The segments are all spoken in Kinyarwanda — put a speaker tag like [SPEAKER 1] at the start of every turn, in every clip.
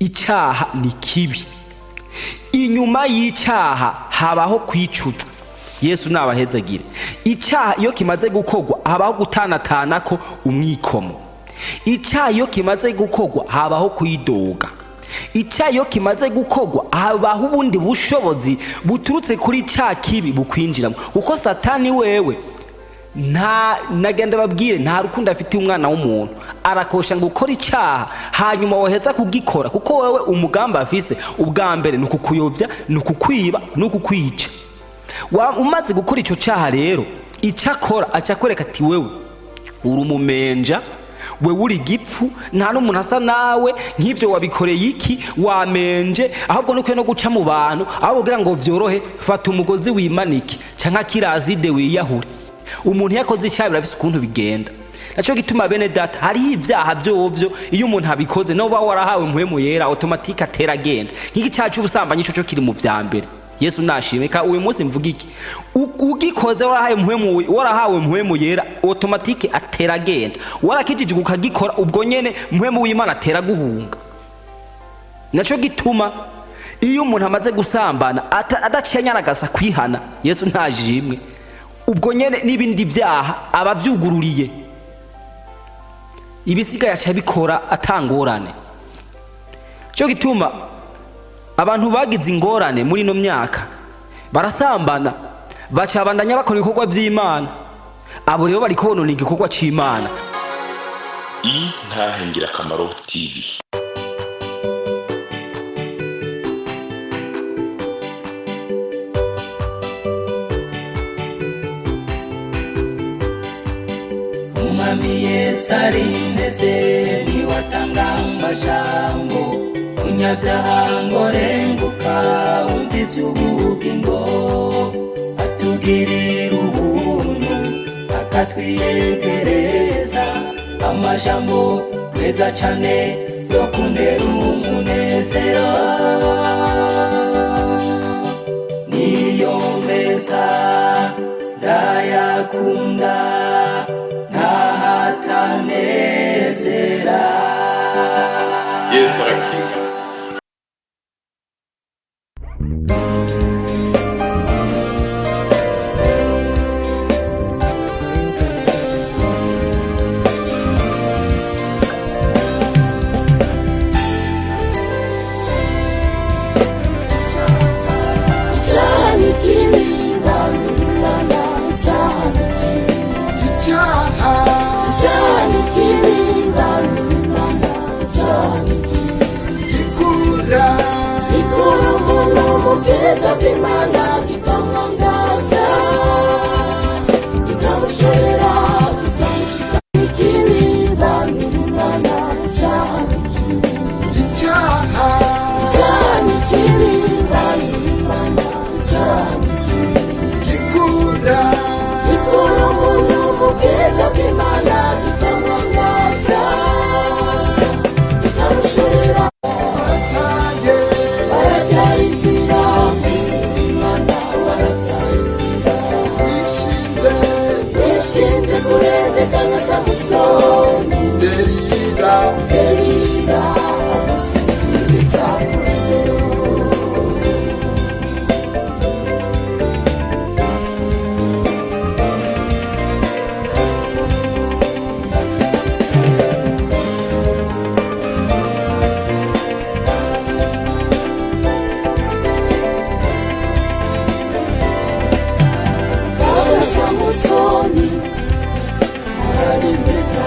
[SPEAKER 1] icyaha ni kibi, inyuma y'icyaha habaho kwicuza. Yesu nabahezagire. Icyaha iyo kimaze gukorwa habaho gutanatana ko umwikomo. Icyaha iyo kimaze gukorwa habaho kwidoga. Icyaha iyo kimaze gukorwa habaho ubundi bushobozi buturutse kuri cya kibi bukwinjiramo, kuko Satani wewe nagenda babwire nta rukundo afite umwana w'umuntu, arakosha ngo ukora icyaha hanyuma waheza kugikora, kuko wewe umugamba afise ubwa mbere ni ukukuyobya, ni ukukwiba, ni ukukwica. Umaze gukora icyo cyaha rero icyo akora acakwereka ati wewe uri umumenja, wewe uri gipfu, nta n'umuntu asa nawe, nk'ibyo wabikoreye iki, wamenje, ahubwo nuko no guca mu bantu aho kugira ngo vyorohe fata umugozi wimanike canka kirazide wiyahure. Umuntu yakoze icyaha birafise ukuntu bigenda. Naco gituma bene data hariho ibyaha byovyo iyo umuntu abikoze no ba warahawe mpwemu yera automatique atera agenda. Nk'iki cyaha cy'ubusambanyi cyo kiri mu vya mbere. Yesu nashime ka uyu munsi mvuga iki, ugikoze warahawe mpwemu yera automatique atera agenda, warakijije ukagikora ubwo nyene mpwemu w'Imana atera guhunga. Naco gituma iyo umuntu amaze gusambana adacinyaragasa kwihana, Yesu ntajimwe, ubwo nyene n'ibindi byaha abavyugururiye ibisiga yaca bikora atangorane. Cyo gituma abantu bagize ingorane muri no myaka barasambana bacabandanya bakora ibikorwa by'Imana, abo rero bari konona igikorwa c'Imana.
[SPEAKER 2] Ntahengira Kamaro TV.
[SPEAKER 3] Umwami Yesu arindeze niwatanga amajambo, unyabyaha ngo renguka wumva iby'ubugingo, atugirira ubuntu akatwiyegereza, amajambo meza cane yo kunera umunezero, niyo meza ndayakunda ntahatanezera.
[SPEAKER 2] Yesu arakinga.
[SPEAKER 4] Ubwiza bw'Imana kikamwangaza, kikamushorera, kikamushika ikibi, bantu b'Imana icyaha ni kibi, icyaha ni kibi, bantu b'Imana icyaha ni kibi, gikura umuntu mu bwiza bw'Imana kikamwangaza, kikamushorera. Shinze kurendeka nka Samusoni, Delila amusinziriza kurendero. Samusoni ararimbeka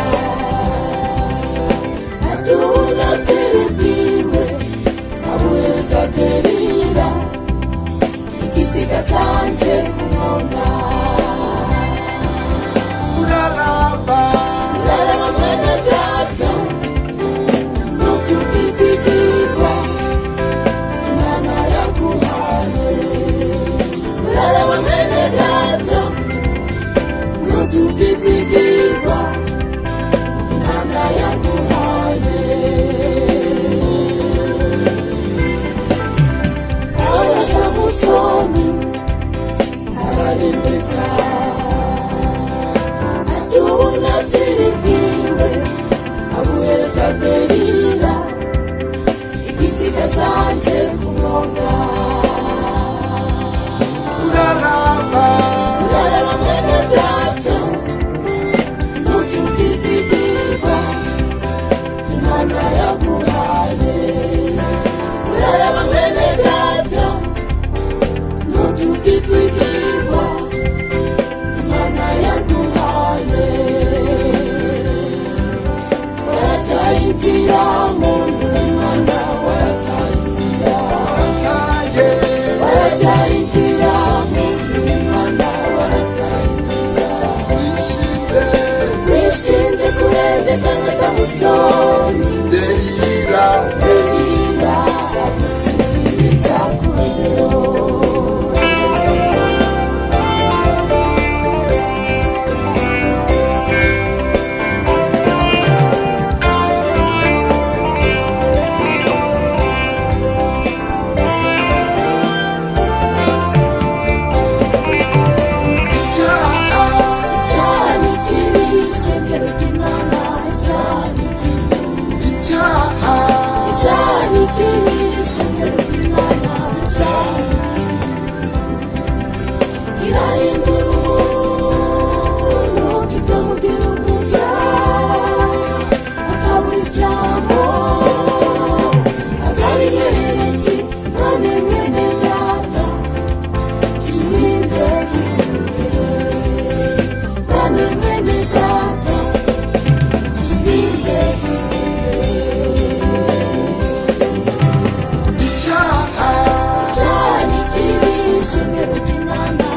[SPEAKER 4] ishengero ry'Imana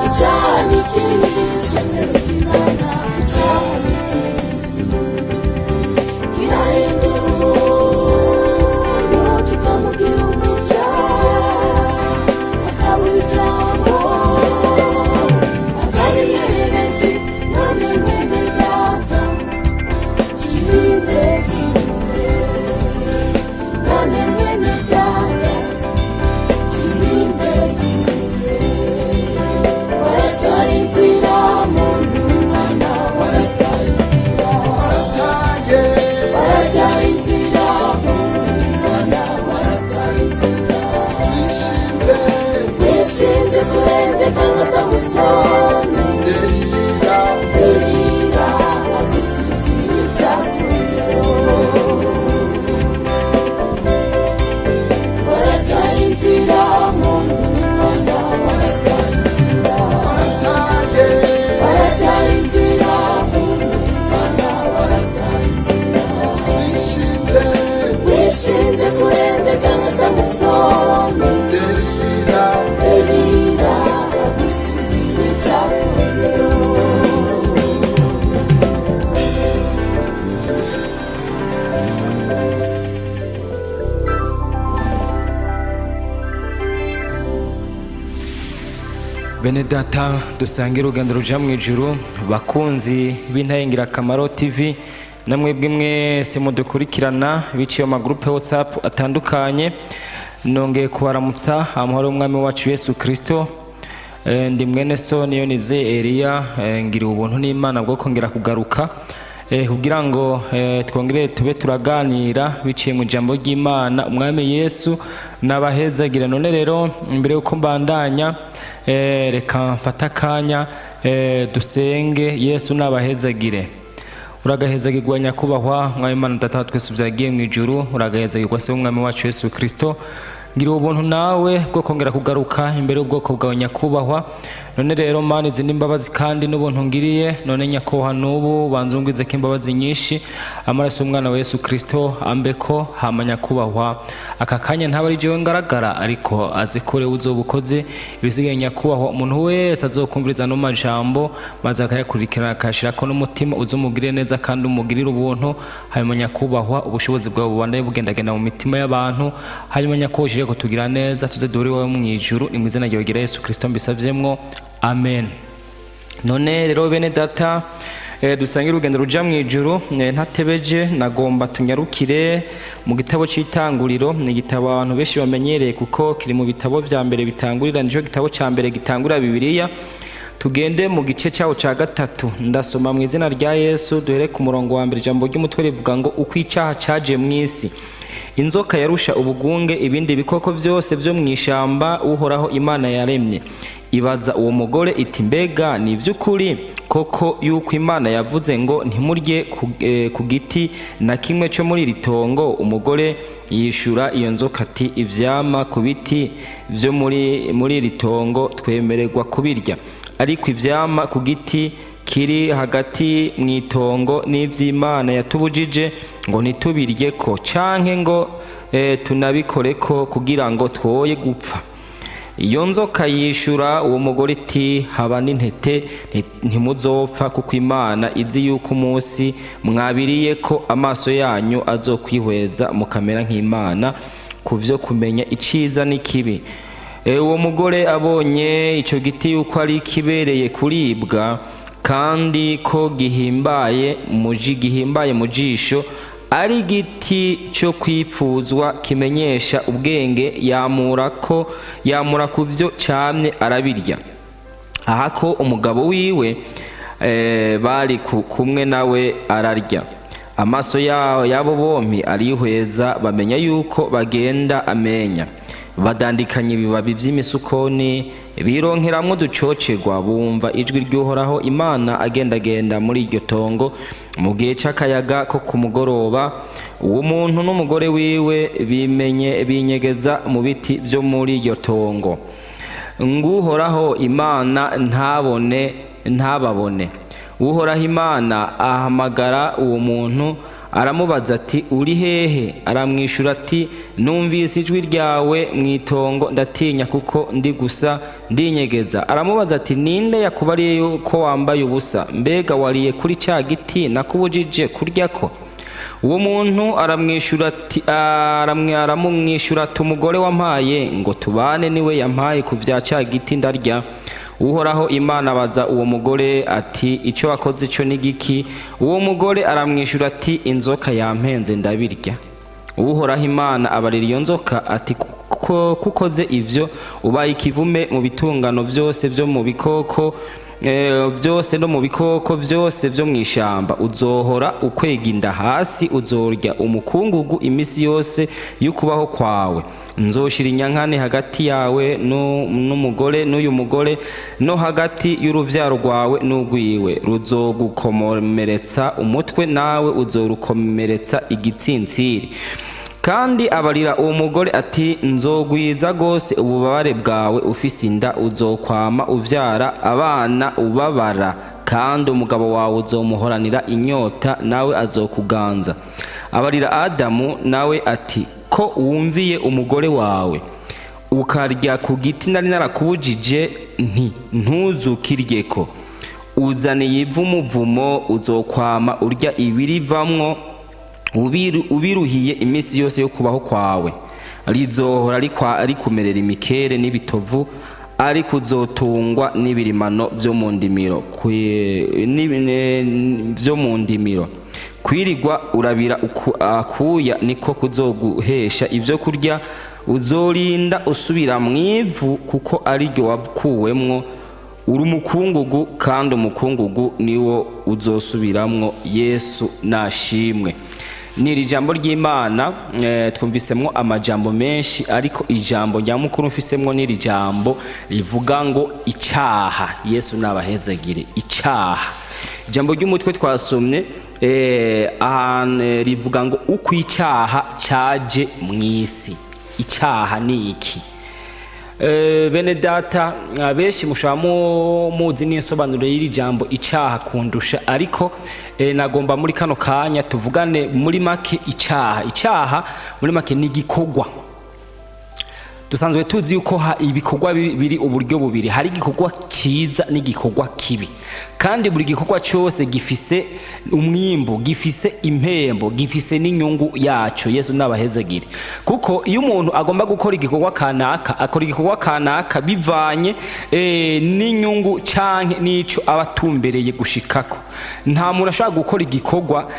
[SPEAKER 4] icyaha ni kibi ishengero ry'Imana icyaha ni kibi kirahindura umuntu kikamugira umuca akabura ijambo akaba inyerenzi none mwene data kirindegire none mwene data kirindegire warataye inzira muntu w'Imana warataye inzira warataye inzira muntu w'Imana warataye inzira wishinze kurendeka nka Samusoni Delila agusinziriza ku bibero warataye inzira muntu w'Imana warataye inzira warataye inzira muntu w'Imana warataye inzira wishinze kurendeka nka Samusoni Delila agusinziriza ku bibero
[SPEAKER 1] Bene data dusangira urugendo ruja mu ijuru bakunzi b'Intayingirakamaro TV namwebwe mwese mudukurikirana biciye mu magroupe WhatsApp atandukanye nongeye kubaramutsa amahoro y'umwami wacu Yesu Kristo. Ndi mwene so Niyonize Elia ngira ubuntu n'Imana bwo kongera kugaruka kugira ngo twongere tube turaganira biciye mu jambo ry'Imana umwami Yesu nabahezagira. None rero imbere yuko mbandanya reka mfata akanya dusenge. Yesu nabahezagire. Uragahezagirwa nyakubahwa mwami Imana data twese byagiye mu ijuru, uragahezagirwa se umwami wacu Yesu Kristo. Ngira ubuntu nawe bwo kongera kugaruka imbere y'ubwoko bwawe nyakubahwa. None rero Mana izindi imbabazi kandi n'ubuntu ngiriye none nyakubahwa n'ubu banzungwize ko imbabazi nyinshi amaraso y'umwana wa Yesu Kristo ambeko hama nyakubahwa aka kanya ntaba ari jewe ngaragara ariko aze kure uzobukoze ibisigaye nyakubahwa umuntu wese azokumviriza no majambo maze akayakurikirana akashirako n'umutima uzumugirire neza kandi umugirire ubuntu hanyuma nyakubahwa ubushobozi bwawe bubandaye bugendagenda mu mitima y'abantu hanyuma nyakubahwa kutugira neza tuze duhuri wawe mu ijuru ni mu izina ryawe gira Yesu Kristo mbisavyemwo amen. None rero bene data dusangira urugendo ruja mu ijuru ntatebeje nagomba tunyarukire mu gitabo cy'Itanguriro. Ni igitabo abantu benshi bamenyereye kuko kiri mu bitabo vya mbere bitangurira, nico gitabo ca mbere gitangura Bibiliya. Tugende mu gice cyawo ca gatatu ndasoma mu izina rya Yesu duhere ku murongo wa mbere. Ijambo ry'umutwe rivuga ngo uko icyaha caje mu isi inzoka yarusha ubugunge ibindi bikoko byose byo mu ishamba Uhoraho Imana yaremye. Ibaza uwo mugore iti mbega ni iby'ukuri koko yuko Imana yavuze ngo ntimurye ku giti na kimwe cyo muri iri tongo? Umugore yishura iyo nzoka ati ivyama ku biti byo muri iri tongo twemererwa kubirya, ariko ivyama ku giti kiri hagati mu itongo n'ivy'Imana yatubujije ngo ntitubirye ko canke ngo tunabikoreko kugira ngo twoye gupfa. Iyo nzoka yishura uwo mugore iti haba n'intete ntimuzopfa kuko Imana izi yuko umunsi mwabiriye ko amaso yanyu azokwihweza mukamera nk'Imana kuvyo kumenya iciza n'ikibi. Uwo mugore abonye ico giti yuko ari kibereye kuribwa kandi ko gihimbaye mu jisho ari igiti cyo kwipfuzwa kimenyesha ubwenge yamura ku byo camye arabirya. Aha ko umugabo wiwe bari kumwe nawe ararya. Amaso yabo bompi arihweza bamenya yuko bagenda amenya. Badandikanye ibibabi by'imisukoni bironkeramwo ducocerwa bumva ijwi ry'Uhoraho Imana agendagenda muri iryo tongo mu gihe c'akayaga ko ku mugoroba. Uwo muntu n'umugore wiwe binyegeza mu biti byo muri iryo tongo ng'Uhoraho Imana ntababone. Uhoraho Imana ahamagara uwo muntu aramubaza ati uri hehe? Aramwishura ati numvise ijwi ryawe mwitongo ndatinya kuko ndi gusa ndinyegeza. Aramubaza ati ninde yakubariye ko wambaye ubusa? Mbega wariye kuri cya giti nakubujije kuryako? Uwo muntu aramwishura ati umugore wampaye ngo tubane niwe yampaye ku bya cya giti ndarya. Uhoraho Imana abaza uwo mugore ati icyo wakoze cyo ni giki? Uwo mugore aramwishura ati inzoka yampenze ndabirya. Uhoraho Imana abarira iyo nzoka ati kukoze ibyo ubaye ikivume mu bitungano byose byo mu bikoko byose no mu bikoko byose byo mw'ishamba. Uzohora ukwega inda hasi, uzorya umukungugu imisi yose y'ukubaho kwawe. Nzoshira inyankane hagati yawe n'uyu mugore no hagati y'uruvyaro rwawe n'ugwiwe, ruzogukomeretsa umutwe nawe uzorukomeretsa igitsintsiri. Kandi abarira uwo mugore ati nzogwiza gose ububabare bwawe ufise inda, uzokwama uvyara abana ubabara, kandi umugabo wawe uzomuhoranira inyota nawe azokuganza. Abarira Adamu nawe ati ko wumviye umugore wawe ukarya ku giti nari narakubujije ntuzukiryeko, uzaniye ivu umuvumo, uzokwama urya ibirivamwo ubiruhiye imisi yose yo kubaho kwawe. Rizohora rikumerera imikere n'ibitovu, ariko uzotungwa n'ibirimano byo mu ndimiro. Kwirigwa urabira akuya niko kuzoguhesha ibyo kurya. Uzorinda usubira mu ivu kuko ariryo wakuwemwo. Uri umukungugu kandi umukungugu niwo uzosubiramwo. Yesu nashimwe. Niri jambo ry'Imana. Twumvisemwo amajambo menshi, ariko ijambo nyamukuru mfisemwo niri jambo rivuga ngo icyaha. Yesu nabahezagire. Icyaha, ijambo ry'umutwe twasomye rivuga ngo uko icyaha cyaje mu isi. Icyaha ni iki? Bene data benshi mushobora muzi n'insobanuro y'iri jambo icyaha kundusha, ariko nagomba muri kano kanya tuvugane muri make icyaha muri make ni igikorwa. Dusanzwe tuzi yuko ibikorwa biri uburyo bubiri, hari igikorwa cyiza n'igikorwa kibi, kandi buri gikorwa cyose gifise umwimbo, gifise impembo, gifise n'inyungu yacu. Yesu nabahezagire. Kuko iyo umuntu agomba gukora igikorwa kanaka, akora igikorwa kanaka bivanye n'inyungu canke n'ico abatumbereye gushikako. Nta muntu ashobora gukora igikorwa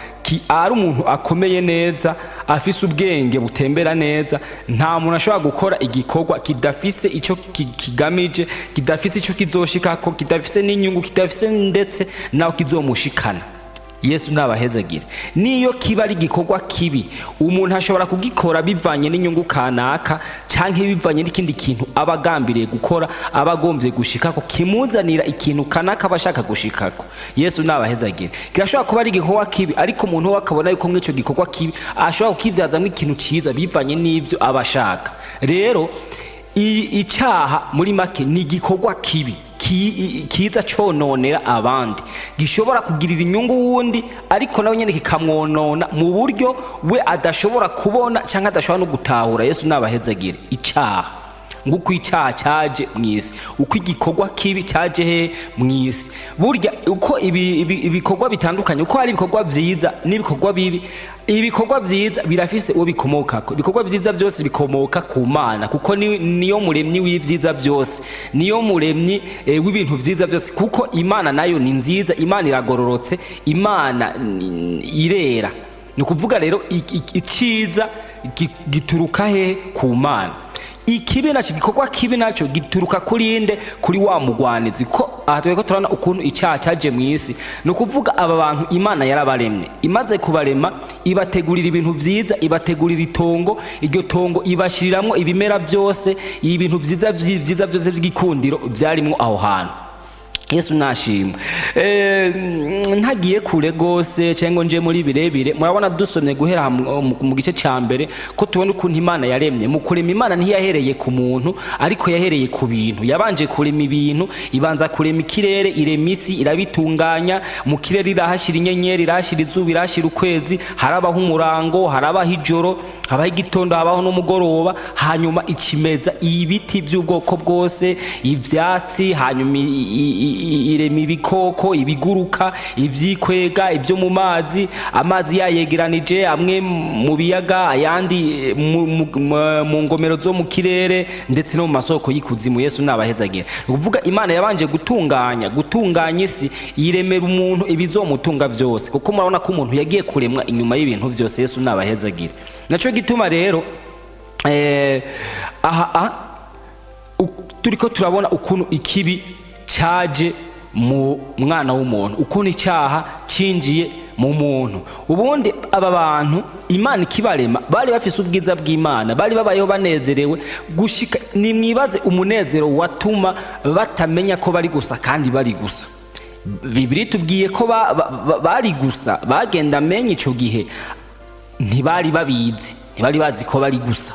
[SPEAKER 1] ari umuntu akomeye neza, afise ubwenge butembera neza. Nta muntu ashobora gukora igikorwa kidafise icyo kigamije, kidafise icyo kizoshikako, kidafise n'inyungu, kidafise ndetse naho kizomushikana. Yesu nabahezagire. Niyo kiba ari igikorwa kibi, umuntu ashobora kugikora bivanye n'inyungu kanaka canke bivanye n'ikindi kintu abagambiriye gukora, abagombye gushikako, kimuzanira ikintu kanaka bashaka gushikako. Yesu nabahezagire. Kirashobora kuba ari igikorwa kibi, ariko umuntu wakabona yuko mw'ico gikorwa kibi ashobora kukivyazamwo ikintu ciza bivanye n'ivyo abashaka. Rero icyaha muri make ni igikorwa kibi kiza cononera abandi, gishobora kugirira inyungu wundi, ariko nawe nyene kikamwonona mu buryo we adashobora kubona canke adashobora no gutahura. Yesu nabahezagire. Icyaha nguko icyaha cyaje mu isi, uko igikorwa kibi cyaje he mu isi. Burya uko ibikorwa bitandukanye, uko hari ibikorwa byiza n'ibikorwa bibi. Ibikorwa byiza birafise uwo bikomokako. Ibikorwa byiza byose bikomoka ku Mana, kuko niyo muremyi w'ibyiza byose, niyo muremyi w'ibintu byiza byose, kuko Imana nayo ni nziza, Imana iragororotse, Imana irera. Ni kuvuga rero iciza gituruka he? Ku Mana. Ikibi naco, gikorwa kibi naco gituruka kuri wa mugwanizi. Ko aha tweko turana ukuntu icyaha cyaje mu isi. No kuvuga aba bantu Imana yarabaremye, imaze kubarema ibategurira ibintu byiza, ibategurira itongo. Iryo tongo ibashiriramwo ibimera byose, ibintu byiza byose by'igikundiro byarimwo aho hantu. Yesu nashimwe. Ntagiye kure gose cyangwa nje muri birebire, murabona dusomye guhera mu gice ca mbere ko tubona ukuntu Imana yaremye. Mu kurema Imana ntiyahereye ku muntu, ariko yahereye ku bintu. Yabanje kurema ibintu, ibanza kurema ikirere, irema isi, irabitunganya. Mu kirere irahashira inyenyeri, irahashira izuba, irahashira ukwezi, harabaho umurango, harabaho ijoro, habaho igitondo, habaho n'umugoroba. Hanyuma ikimeza ibiti by'ubwoko bwose, ivyatsi, hanyuma irema ibikoko, ibiguruka, ivyikwega, ibyo mu mazi, amazi yayegeranije, amwe mu biyaga, ayandi mu ngomero zo mu kirere, ndetse no mu masoko y'ikuzimu. Yesu nabahezagira. Ukuvuga Imana yabanje gutunganya isi, iremera umuntu ibizomutunga byose, kuko murabona ko umuntu yagiye kuremwa inyuma y'ibintu byose. Yesu nabahezagira. Naco gituma rero turiko turabona ukuntu ikibi cyaje mu mwana w'umuntu, ukuntu icyaha cinjiye mu muntu. Ubundi aba bantu Imana ikibarema bari bafise ubwiza bw'Imana, bari babayeho banezerewe gushika. Nimwibaze umunezero watuma batamenya ko bari gusa kandi bari gusa. Bibiri tubwiye ko bari gusa, bagenda amenye ico gihe ntibari babizi, ntibari bazi ko bari gusa,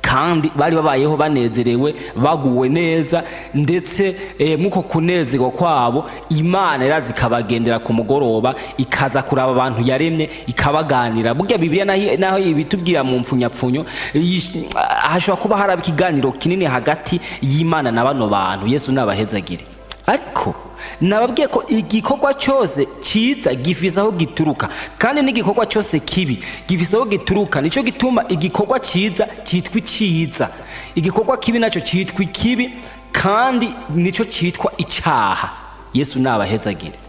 [SPEAKER 1] kandi bari babayeho banezerewe, baguwe neza. Ndetse muko kunezerwa kwabo Imana irazi kabagendera ku mugoroba, ikaza kuraba abantu yaremye, ikabaganira. Burya Bibiliya naho ibitubwira mu mfunyapfunyo, hashobora kuba haraba ikiganiro kinini hagati y'Imana na bano bantu. Yesu nabahezagire. Ariko nababwiye ko igikorwa cyose cyiza gifise aho gituruka, kandi n'igikorwa cyose kibi gifise aho gituruka. Nico gituma igikorwa cyiza cyitwa iciza, igikorwa kibi nacyo cyitwa ikibi, kandi nico cyitwa icyaha. Yesu nabahezagire.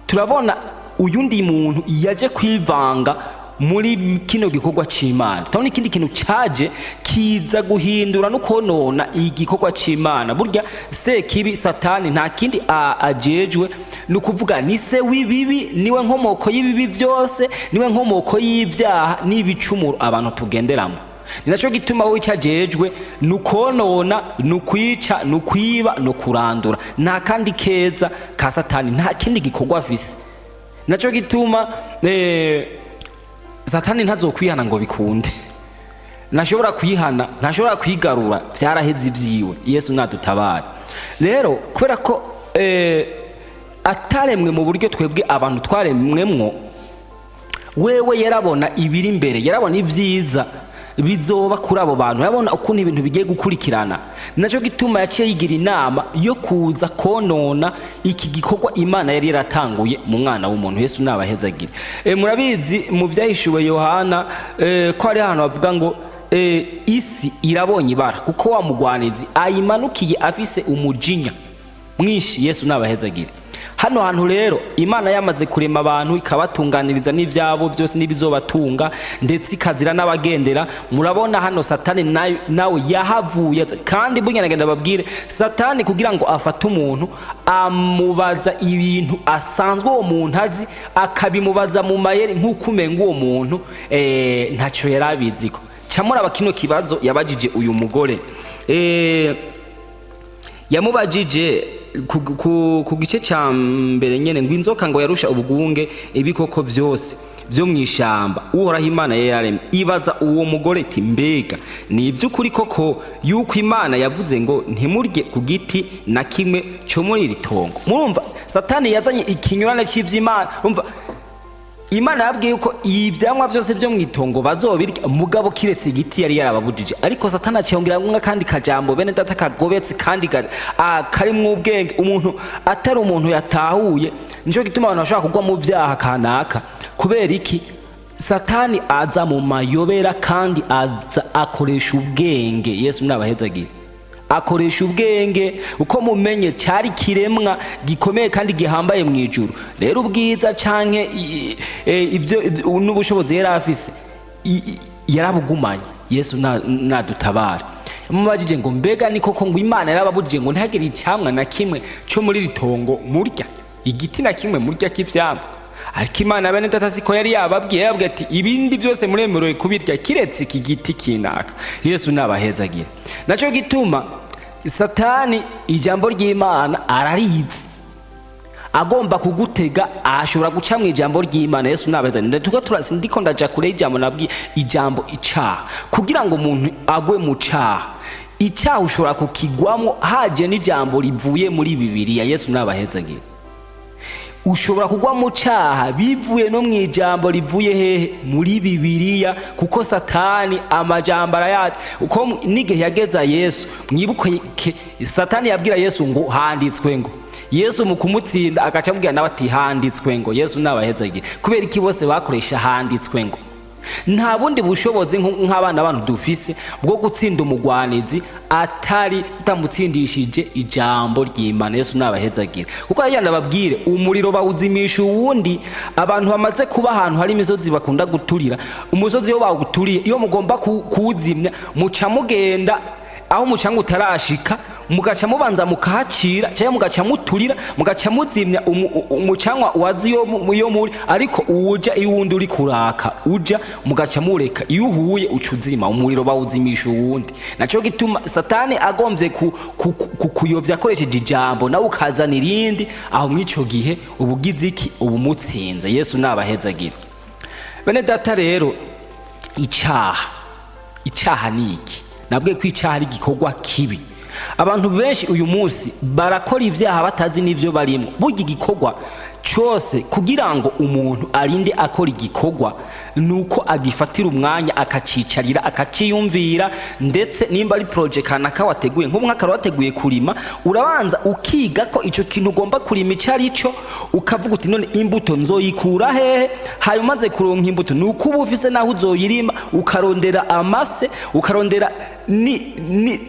[SPEAKER 1] Turabona uyundi muntu yaje kwivanga muri kino gikorwa c'Imana. Turabona ikindi kintu cyaje kiza guhindura no konona igikorwa c'Imana. Burya se kibi Satani nta kindi ajejwe, no kuvuga ni se w'ibibi, niwe nkomoko y'ibibi byose, niwe nkomoko y'ibyaha n'ibicumuro abantu tugenderamo. Ninaco gituma wowe cyajejwe nukonona, nukwica, nukwiba, no kurandura. Nta kandi keza ka Satani, nta kindi gikorwa afise. Naco gituma Satani ntazokwihana ngo bikunde, ntashobora kwihana, ntashobora kwigarura, byaraheze ibyiwe. Yesu nadutabara. Rero kubera ko ataremwe mu buryo twebwe abantu twaremwemwo, wewe yarabona ibiri imbere, yarabona ibyiza bizoba kuri abo bantu, yabona ukuntu ibintu bigiye gukurikirana. Naco gituma yaciye yigira inama yo kuza konona iki gikorwa Imana yari yaratanguye mu mwana w'umuntu. Yesu nabahezagire. Murabizi mu byahishuwe Yohana ko ari hano bavuga ngo isi irabonye ibara, kuko wa mugwanizi ayimanukiye afise umujinya mwinshi. Yesu nabahezagire. Hano hantu rero Imana yamaze kurema abantu, ikabatunganiriza n'ibyabo byose n'ibizobatunga, ndetse ikazira n'abagendera. Murabona hano Satani nawe yahavuye, kandi bunyaragenda babwire Satani kugira ngo afate umuntu amubaza ibintu asanzwe uwo muntu azi, akabimubaza mu mayeri nk'uko umenga uwo muntu ntacyo yarabiziko. Camuraba kino kibazo yabajije uyu mugore, yamubajije ku gice cya mbere nyene ngo inzoka ngo yarusha ubwunge ibikoko byose byo mwishamba Uhoraho Imana yaremye. Ibaza uwo mugore iti, mbega ni iby'ukuri koko yuko Imana yavuze ngo ntimurye ku giti na kimwe cyo muri iri tongo? Murumva Satani yazanye ikinyurane cy'ivy'Imana. Urumva Imana yabwiye yuko ibyamwa byose byo mwitongo bazobirya, mugabo kiretse igiti yari yarababujije. Ariko Satani aciyongera nka kandi kajambo bene data kagobetse kandi kari mu ubwenge umuntu atari umuntu yatahuye. Nico gituma abantu bashaka kugwa mu byaha kanaka. Kubera iki? Satani aza mu mayobera kandi aza akoresha ubwenge. Yesu nabahezagire. Akoresha ubwenge uko mumenye cyari kiremwa gikomeye kandi gihambaye mu ijuru. Rero ubwiza canke ibyo n'ubushobozi yari afise yarabugumanye. Yesu nadutabara. Mubajije ngo mbega ni koko ngo Imana yarababujije ngo ntihagire icyamwa na kimwe cyo muri ritongo murya, igiti na kimwe murya k'ivyamwa? Ariko Imana bene data siko yari yababwiye ati ibindi byose muremerewe kubirya kiretse iki giti kinaka. Yesu nabahezagira. Naco gituma Satani ijambo ry'Imana ararizi, agomba kugutega ashobora guca mu ijambo ry'Imana. Yesu nabazanye ndatuko turasindiko ndaja kure ijambo nabwi ijambo icaha, kugira ngo umuntu agwe mu caha. Icaha ushobora kukigwamo haje n'ijambo rivuye muri Bibiliya. Yesu nabahezagira, ushobora kugwa mu caha bivuye no mu ijambo rivuye hehe? Muri Bibiliya. Kuko Satani amajambo arayazi. Uko n'igihe yageza Yesu, mwibuke Satani yabwira Yesu ngo handitswe ngo. Yesu mu kumutsinda agaca amubwira nawe ati handitswe ngo. Yesu nabahezagira, kubera iki bose bakoresha handitswe ngo. Nta bundi bushobozi nk'abana abantu dufise bwo gutsinda umugwanizi atari tutamutsindishije ijambo ry'Imana. Yesu nabahezagira, kuko yajyana babwire umuriro bawuzimisha uwundi. Abantu bamaze kuba ahantu hari imisozi bakunda guturira, umusozi yo bawuturiye, iyo mugomba kuwuzimya muca mugenda aho umucanga utarashika, mugaca mubanza mukahacira cyangwa mugaca muturira, mugaca muzimya umucanwa wazi yo muri, ariko uwuja iwundi uri kuraka uja mugaca mureka, iyo uhuye ucuzima umuriro bawuzimisha uwundi. Naco gituma Satani agomvye kukuyovya akoresheje ijambo, nawe ukazana irindi, aho mwico gihe ubugize iki? Ubumutsinze. Yesu nabahezagira. Bene data rero, icaha ni iki? Nabwe ko icaha ari igikorwa kibi. Abantu benshi uyu munsi barakora ibyaha batazi n'ivyo barimo. Burya igikorwa cyose kugira ngo umuntu arinde akora igikorwa nuko agifatira umwanya akacicarira akaciyumvira, ndetse nimba ari project kanaka wateguye nk'umwaka wateguye kurima, urabanza ukiga ko ico kintu ugomba kurima icari cyo, ukavuga uti none imbuto nzoyikura hehe, hanyuma maze kuronka imbuto nuko uba ufise naho uzoyirima, ukarondera amase, ukarondera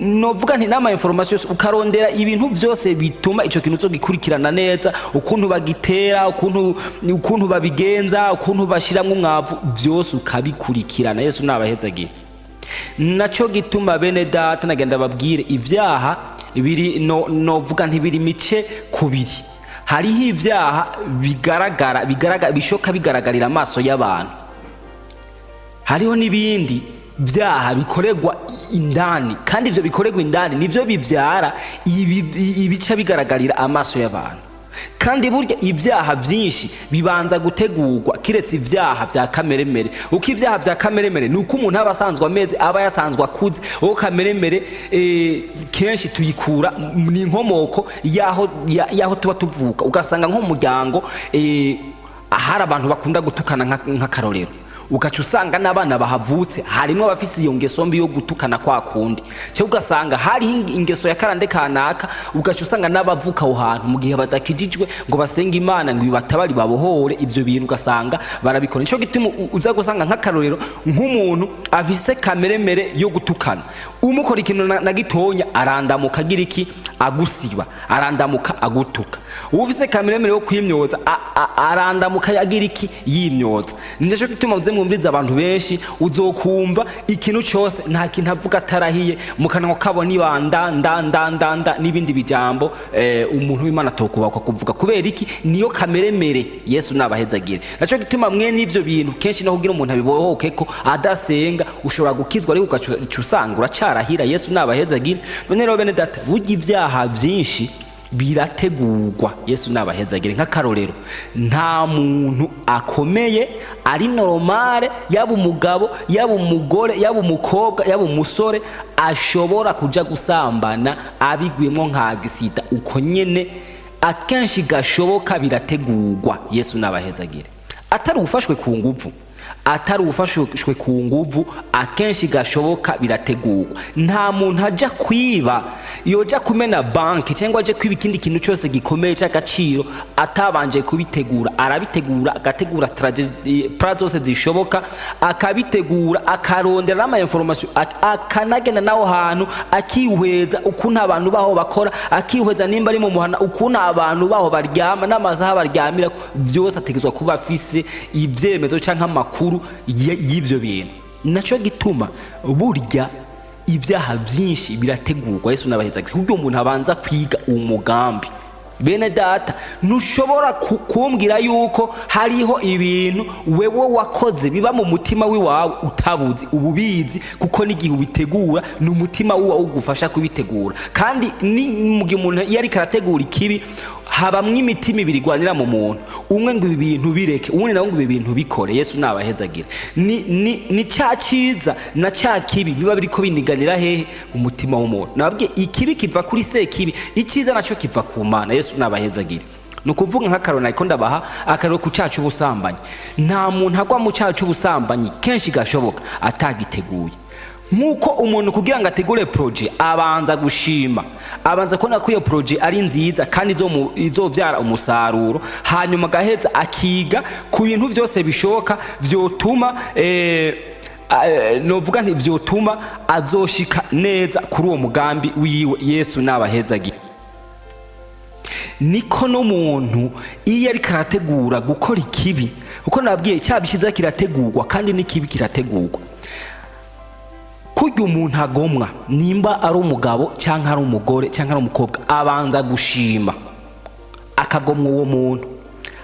[SPEAKER 1] novuga nti nama information, ukarondera ibintu byose bituma ico kintu zo gikurikirana neza, ukuntu bagitera, ukuntu babigenza, ukuntu bashiramwe umwavu, byose ukabikurikirana. Yesu nabahezagira. Naco gituma bene data nagenda babwire ivyaha biri novuga ntibiri mice kubiri. Hariho ivyaha bigaragara bishoka bigaragarira amaso y'abantu, hariho n'ibindi vyaha bikoregwa indani, kandi ivyo bikoregwa indani nivyo bivyara ibica bigaragarira amaso y'abantu. Kandi burya ibyaha byinshi bibanza gutegurwa, kiretse ivyaha vya kameremere. Uko ivyaha vya kameremere nuko umuntu aba asanzwe ameze, aba yasanzwe akuze. Uko kameremere kenshi tuyikura ni inkomoko yaho tuba tuvuka. Ugasanga nko mu muryango ahari abantu bakunda gutukana nk'akarorero, ugaca usanga n'abana bahavutse harimo abafise iyo ngeso mbi yo gutukana kwa kundi, cyo ugasanga hari ingeso ya karande kanaka, ugaca usanga n'abavuka aho hantu mu gihe badakijijwe ngo basenga Imana ngo bibatabari babohore ivyo bintu, ugasanga barabikora. Nico gituma uza gusanga nk'akarorero nk'umuntu afise kameremere yo gutukana, umukora ikintu na gitonya arandamuka agira iki? Agusiba, arandamuka agutuka. Ufise kameremere yo kwimyoza arandamuka yagira iki? Yimyoza. Nico gituma uze mwumviriza abantu benshi uzokumva ikintu cyose nta kintu avuga atarahiye mu kanwa kabo nibanda n'ibindi bijambo umuntu w'Imana tokubakwa kuvuga. Kubera iki? Niyo kameremere. Yesu nabahezagire. Naco gituma mwe n'ivyo bintu kenshi no kugira umuntu abibohoke ko adasenga ushobora gukizwa, ariko ugaca usanga uracarahira. Yesu nabahezagire. None rero bene data, burya ivyaha byinshi birategurwa. Yesu nabahezagire. Nk'akarorero, nta muntu akomeye ari normale, yaba umugabo, yaba umugore, yaba umukobwa, yaba umusore, ashobora kuja gusambana abigwemo nk'agisida. Uko nyene akenshi gashoboka birategurwa. Yesu nabahezagire. Atari ufashwe ku nguvu, atari ufashwe ku nguvu, akenshi gashoboka birategurwa. Nta muntu aja kwiba, yoja kumena banki cyangwa aje kwiba ikindi kintu cyose gikomeye cy'agaciro atabanje kubitegura. Arabitegura, agategura strategy zose zishoboka, akabitegura, akarondera ama information, akanagena naho hantu, akihweza ukuntu abantu baho bakora, akihweza nimba ari mu muhana ukuntu abantu baho baryama n'amazaha baryamira, byose ategezwa kuba afise ibyemezo canka amakuru y'ivyo bintu. Naco gituma burya ibyaha byinshi birategurwa. Yesu nabahezagire. Kuko umuntu abanza kwiga umugambi, bene data ntushobora kumbwira yuko hariho ibintu wewe wakoze biba mu mutima wiwawe utabuzi ububizi kuko n'igihe ubitegura ni umutima wiwawe ugufasha kubitegura kandi ni mu gihe umuntu yari karategura ikibi habamwe imitima ibiri igwanira mu muntu umwe ngo ibi bintu bireke uwundi nawe ngo ibi bintu bikore. Yesu nabahezagira ni cya cyiza na cya kibi biba biriko biniganira hehe umutima w'umuntu. Nabwiye ikibi kiva kuri se kibi, icyiza naco kiva ku Mana. Yesu nabahezagira nukuvuga nk'akarona iko ndabaha akarero ku cyacu ubusambanyi. Nta muntu agwa mu cyacu ubusambanyi kenshi gashoboka atagiteguye. Nkuko umuntu kugira ngo ategure projet abanza gushima, abanza kubona ko iyo projet ari nziza kandi izovyara umusaruro, hanyuma gaheza akiga ku bintu byose bishoka vyotuma novuga nti vyotuma azoshika neza kuri uwo mugambi wiwe. Yesu nabahezagira niko no muntu iyo ari karategura gukora ikibi, uko nabwiye cyabishiza kirategurwa kandi n'ikibi kirategurwa. Kurya umuntu agomwa nimba ari umugabo cyangwa ari umugore cyangwa ari umukobwa abanza gushima akagomwa uwo muntu,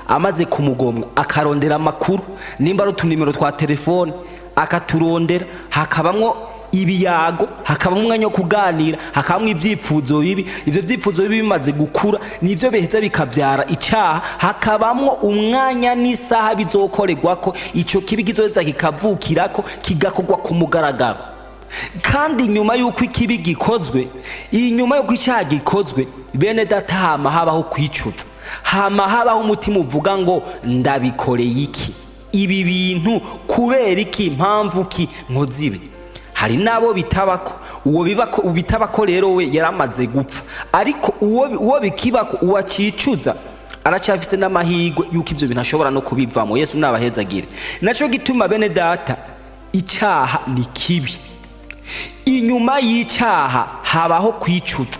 [SPEAKER 1] amaze kumugomwa akarondera amakuru, nimba ari utunimero twa telefone akaturondera, hakabamwo ibiyago, hakabamwo umwanya wo kuganira, hakabamwo ibyipfuzo bibi. Ivyo byipfuzo bibi bimaze gukura nivyo beheza bikabyara icaha, hakabamwo umwanya n'isaha bizokorerwako ico kibi kizoza kikavukirako kigakorwa ku mugaragaro. Kandi nyuma yuko ikibi gikozwe, inyuma yuko icyaha gikozwe, bene data hama habaho kwicuza, hama habaho umutima uvuga ngo ndabikoreye iki, ibi bintu kubera iki, impamvu ki nkozibe. Hari nabo bitabako, uwo bitabako rero we yaramaze gupfa, ariko uwo bikibako uwacicuza aracyafise n'amahirwe yuko ivyo bintu ashobora no kubivamo. Yesu nabahezagire. Naco gituma bene data icyaha ni kibi, inyuma y'icyaha habaho kwicuza.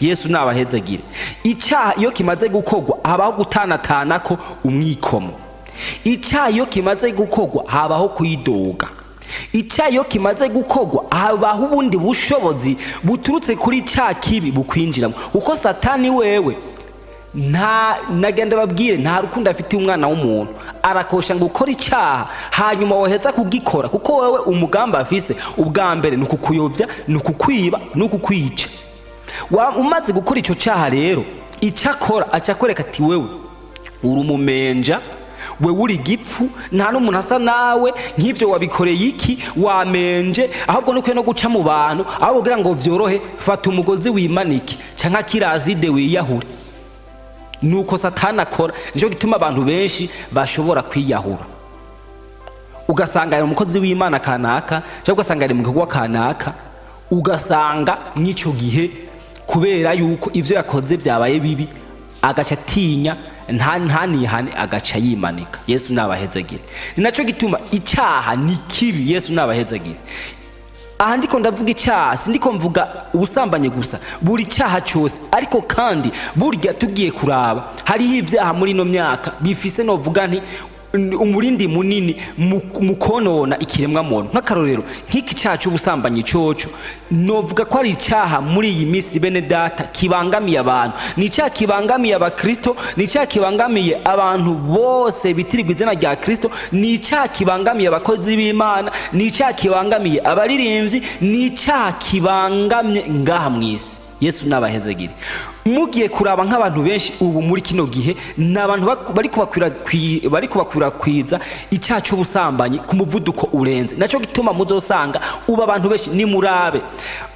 [SPEAKER 1] Yesu nabahezagire. Icyaha iyo kimaze gukorwa habaho gutanatana ko umwikomo. Icyaha iyo kimaze gukorwa habaho kwidoga. Icyaha iyo kimaze gukorwa habaho ubundi bushobozi buturutse kuri cya kibi bukwinjiramo. Uko Satani wewe nagenda babwire nta rukundo afite umwana w'umuntu, arakosha ngo ukora icyaha hanyuma woheza kugikora, kuko wewe umugamba afise ubwa mbere nukukuyobya, nukukwiba, nukukwica. Umaze gukora icyo cyaha rero icyakora acakwereka ati wewe uri umumenja, wewe uri gipfu, nta n'umuntu asa nawe, nk'ibyo wabikoreye iki, wamenje, ahubwo nuko no guca mu bantu aho kugira ngo vyorohe fata umugozi wimanike canka kirazide wiyahure. Nuko Satani akora. Nico gituma abantu benshi bashobora kwiyahura, ugasanga ari umukozi w'Imana kanaka cyangwa ugasanga ari mu gikorwa kanaka, ugasanga n'ico gihe kubera yuko ivyo yakoze byabaye bibi agaca atinya ntanihane agaca yimanika. Yesu nabahezagire. Ni naco gituma icyaha ni kibi. Yesu nabahezagire. Aha ndiko ndavuga icyaha, sindiko mvuga ubusambanye gusa, buri cyaha cyose. Ariko kandi burya tugiye kuraba hariho ibyaha muri no myaka bifise no vuga nti umurindi munini mukonona ikiremwa muntu. Nk'akarorero nk'iki cyaha cy'ubusambanyi coco novuga ko ari icyaha muri iyi misi bene data kibangamiye abantu, ni icyaha kibangamiye abakristo, ni icyaha kibangamiye abantu bose bitirirwa izina rya Kristo, ni icyaha kibangamiye abakozi b'Imana, ni icyaha kibangamiye abaririmbyi, ni icyaha kibangamye ngaha mwisi. Yesu nabahezagire. Mugiye kuraba nk'abantu benshi ubu muri kino gihe n'abantu bari kubakwirakwiza icyaha cy'ubusambanyi ku muvuduko urenze. Naco gituma muzosanga uba abantu benshi ni murabe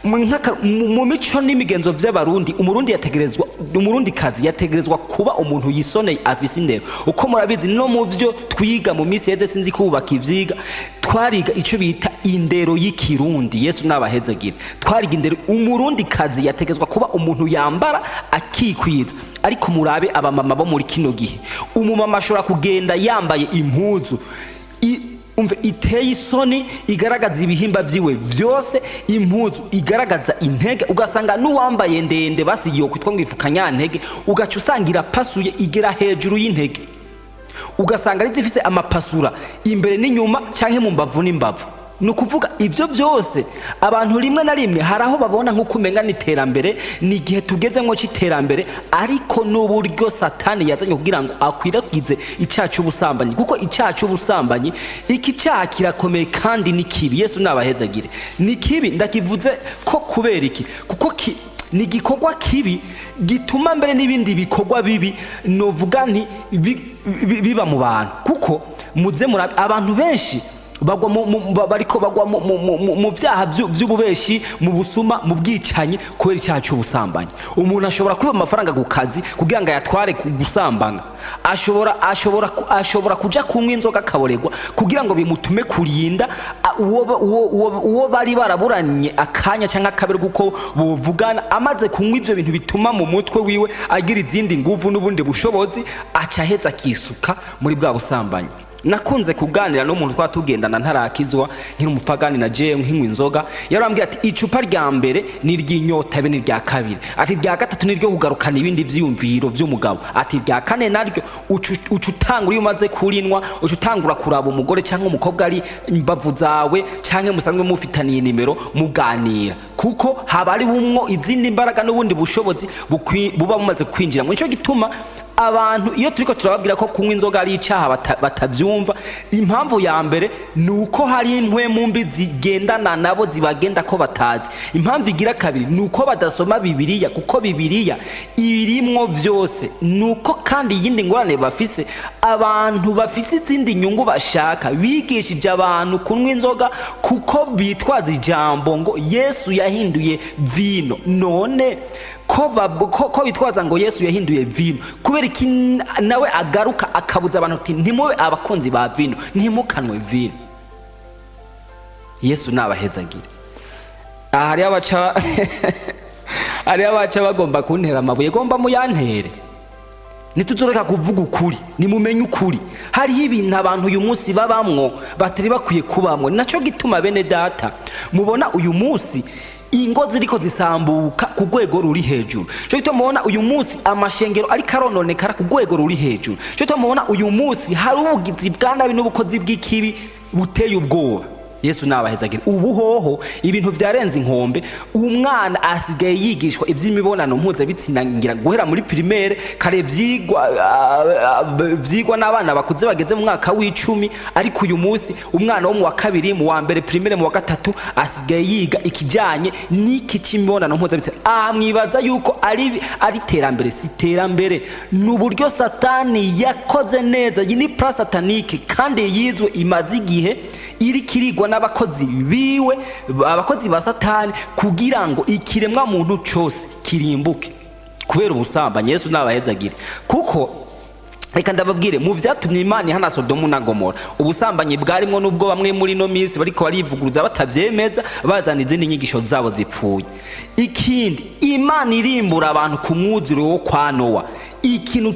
[SPEAKER 1] mu mico n'imigenzo vy'abarundi. Umurundi kazi yategerezwa kuba umuntu yisoneye afise indero. Uko murabizi no mu byo twiga mu misi yeze sinzi kubaka ivyiga twariga ico bita indero y'ikirundi. Yesu nabahezagire. Twariga indero. Umurundi kazi yategerezwa kuba umuntu yambara akikwiza. Ariko murabe abamama bo muri kino gihe, umumama ashobora kugenda yambaye impuzu umve iteye isoni, igaragaza ibihimba byiwe byose, impuzu igaragaza intege, ugasanga n'uwambaye ndende basigiye kwitwa ngo ifuka nyantege, ugaca usangira pasuye igera hejuru y'intege, ugasanga ari zifise amapasura imbere n'inyuma canke mu mbavu n'imbavu. nukuvuga ivyo byose abantu rimwe na rimwe haraho babona nko kumenga n'iterambere, ni gihe tugezemo c'iterambere, ariko n'uburyo satani yazanye kugira ngo akwiragize icyaha cy'ubusambanyi, kuko icyaha cy'ubusambanyi iki cyaha kirakomeye kandi ni kibi. Yesu nabahezagire, ni kibi ndakivuze ko kubera iki, kuko ni gikorwa kibi gituma mbere n'ibindi bikorwa bibi novuga nti biba mu bantu, kuko muze murabe abantu benshi bagwa bariko bagwa mu byaha by'ububeshi, mu busuma, mu bwicanyi kubera icyaha cy'ubusambanyi. Umuntu ashobora kwiba amafaranga ku kazi kugira ngo ayatware ku gusambana, ashobora kuja kunywa inzoga akaboregwa kugira ngo bimutume kurinda uwo bari baraburanye akanya cyangwa akabere kuko bovugana. Amaze kunywa ivyo bintu bituma mu mutwe wiwe agira izindi nguvu n'ubundi bushobozi, aca heza kisuka muri bwa busambanyi. Nakunze kuganira n'umuntu twatugendana ntarakizwa nkiri umupagani na jewe nk'inywa inzoga, yarambwiye ati icupa rya mbere ni ry'inyota, be ni rya kabiri, ati rya gatatu ni ryo kugarukana ibindi vyiyumviro vy'umugabo, ati rya kane naryo ucutangura iyo umaze kurinwa, ucutangura kuraba umugore cyangwa umukobwa ari imbavu zawe cyangwa musanzwe mufitaniye nimero muganira, kuko haba ari bumwo izindi mbaraga n'ubundi bushobozi buba bumaze kwinjira. Mu cyo gituma abantu iyo turiko turababwira ko kunywa inzoga ari icyaha batavyumva, impamvu ya mbere nuko hari impwemu mbi zigendana nabo zibagenda ko batazi. Impamvu igira kabiri nuko badasoma Bibiliya, kuko Bibiliya irimwo vyose. Nuko kandi yindi ngorane bafise, abantu bafise izindi nyungu bashaka bigishije abantu kunywa inzoga kuko bitwaza ijambo ngo Yesu yahinduye vino. None ko bitwaza ngo Yesu yahinduye vino, kubera iki nawe agaruka akabuza abantu ati ntimube abakonzi ba vino, ntimukanwe vino. Yesu nabahezagire. Hari abaca bagomba kuntera amabuye, gomba muyantere. Nituzoreka kuvuga ukuri, nimumenye ukuri. Hariho ibintu abantu uyu munsi babamwo batari bakwiye kubamwo. Naco gituma bene data mubona uyu munsi ingo ziriko zisambuka ku rwego ruri hejuru. Cyo gituma mubona uyu munsi amashengero ari karononekara ku rwego ruri hejuru. Cyo gituma mubona uyu munsi hari ubugizi bwa nabi n'ubukozi bw'ikibi buteye ubwoba. Yesu nabahezagire. Ubuhoho ibintu byarenze inkombe, umwana asigaye yigishwa iby'imibonano mpuzabitsina ngira guhera muri primaire, kare vyigwa n'abana bakuze bageze mu mwaka w'10, ariko uyu munsi umwana wo mu wa kabiri, mu wa mbere primaire, mu wa gatatu asigaye yiga ikijanye n'iki cy'imibonano mpuzabitsina. Mwibaza yuko ari terambere? Si terambere, n'uburyo satani yakoze neza. Iyi ni plan satanique kandi yizwe imaze igihe iri kirigwa n'abakozi biwe, abakozi ba satani, kugira ngo ikiremwa muntu cyose kirimbuke kubera ubusambanyi. Yesu nabahezagire. Kuko reka ndababwire, mu vyatumye Imana ihana Sodomu na Gomora, ubusambanyi bwarimwo, nubwo bamwe muri no minsi bariko barivuguruza batavyemeza, bazana izindi nyigisho zabo zipfuye. Ikindi, Imana irimbura abantu ku mwuzuro wo kwa Nowa. Ikintu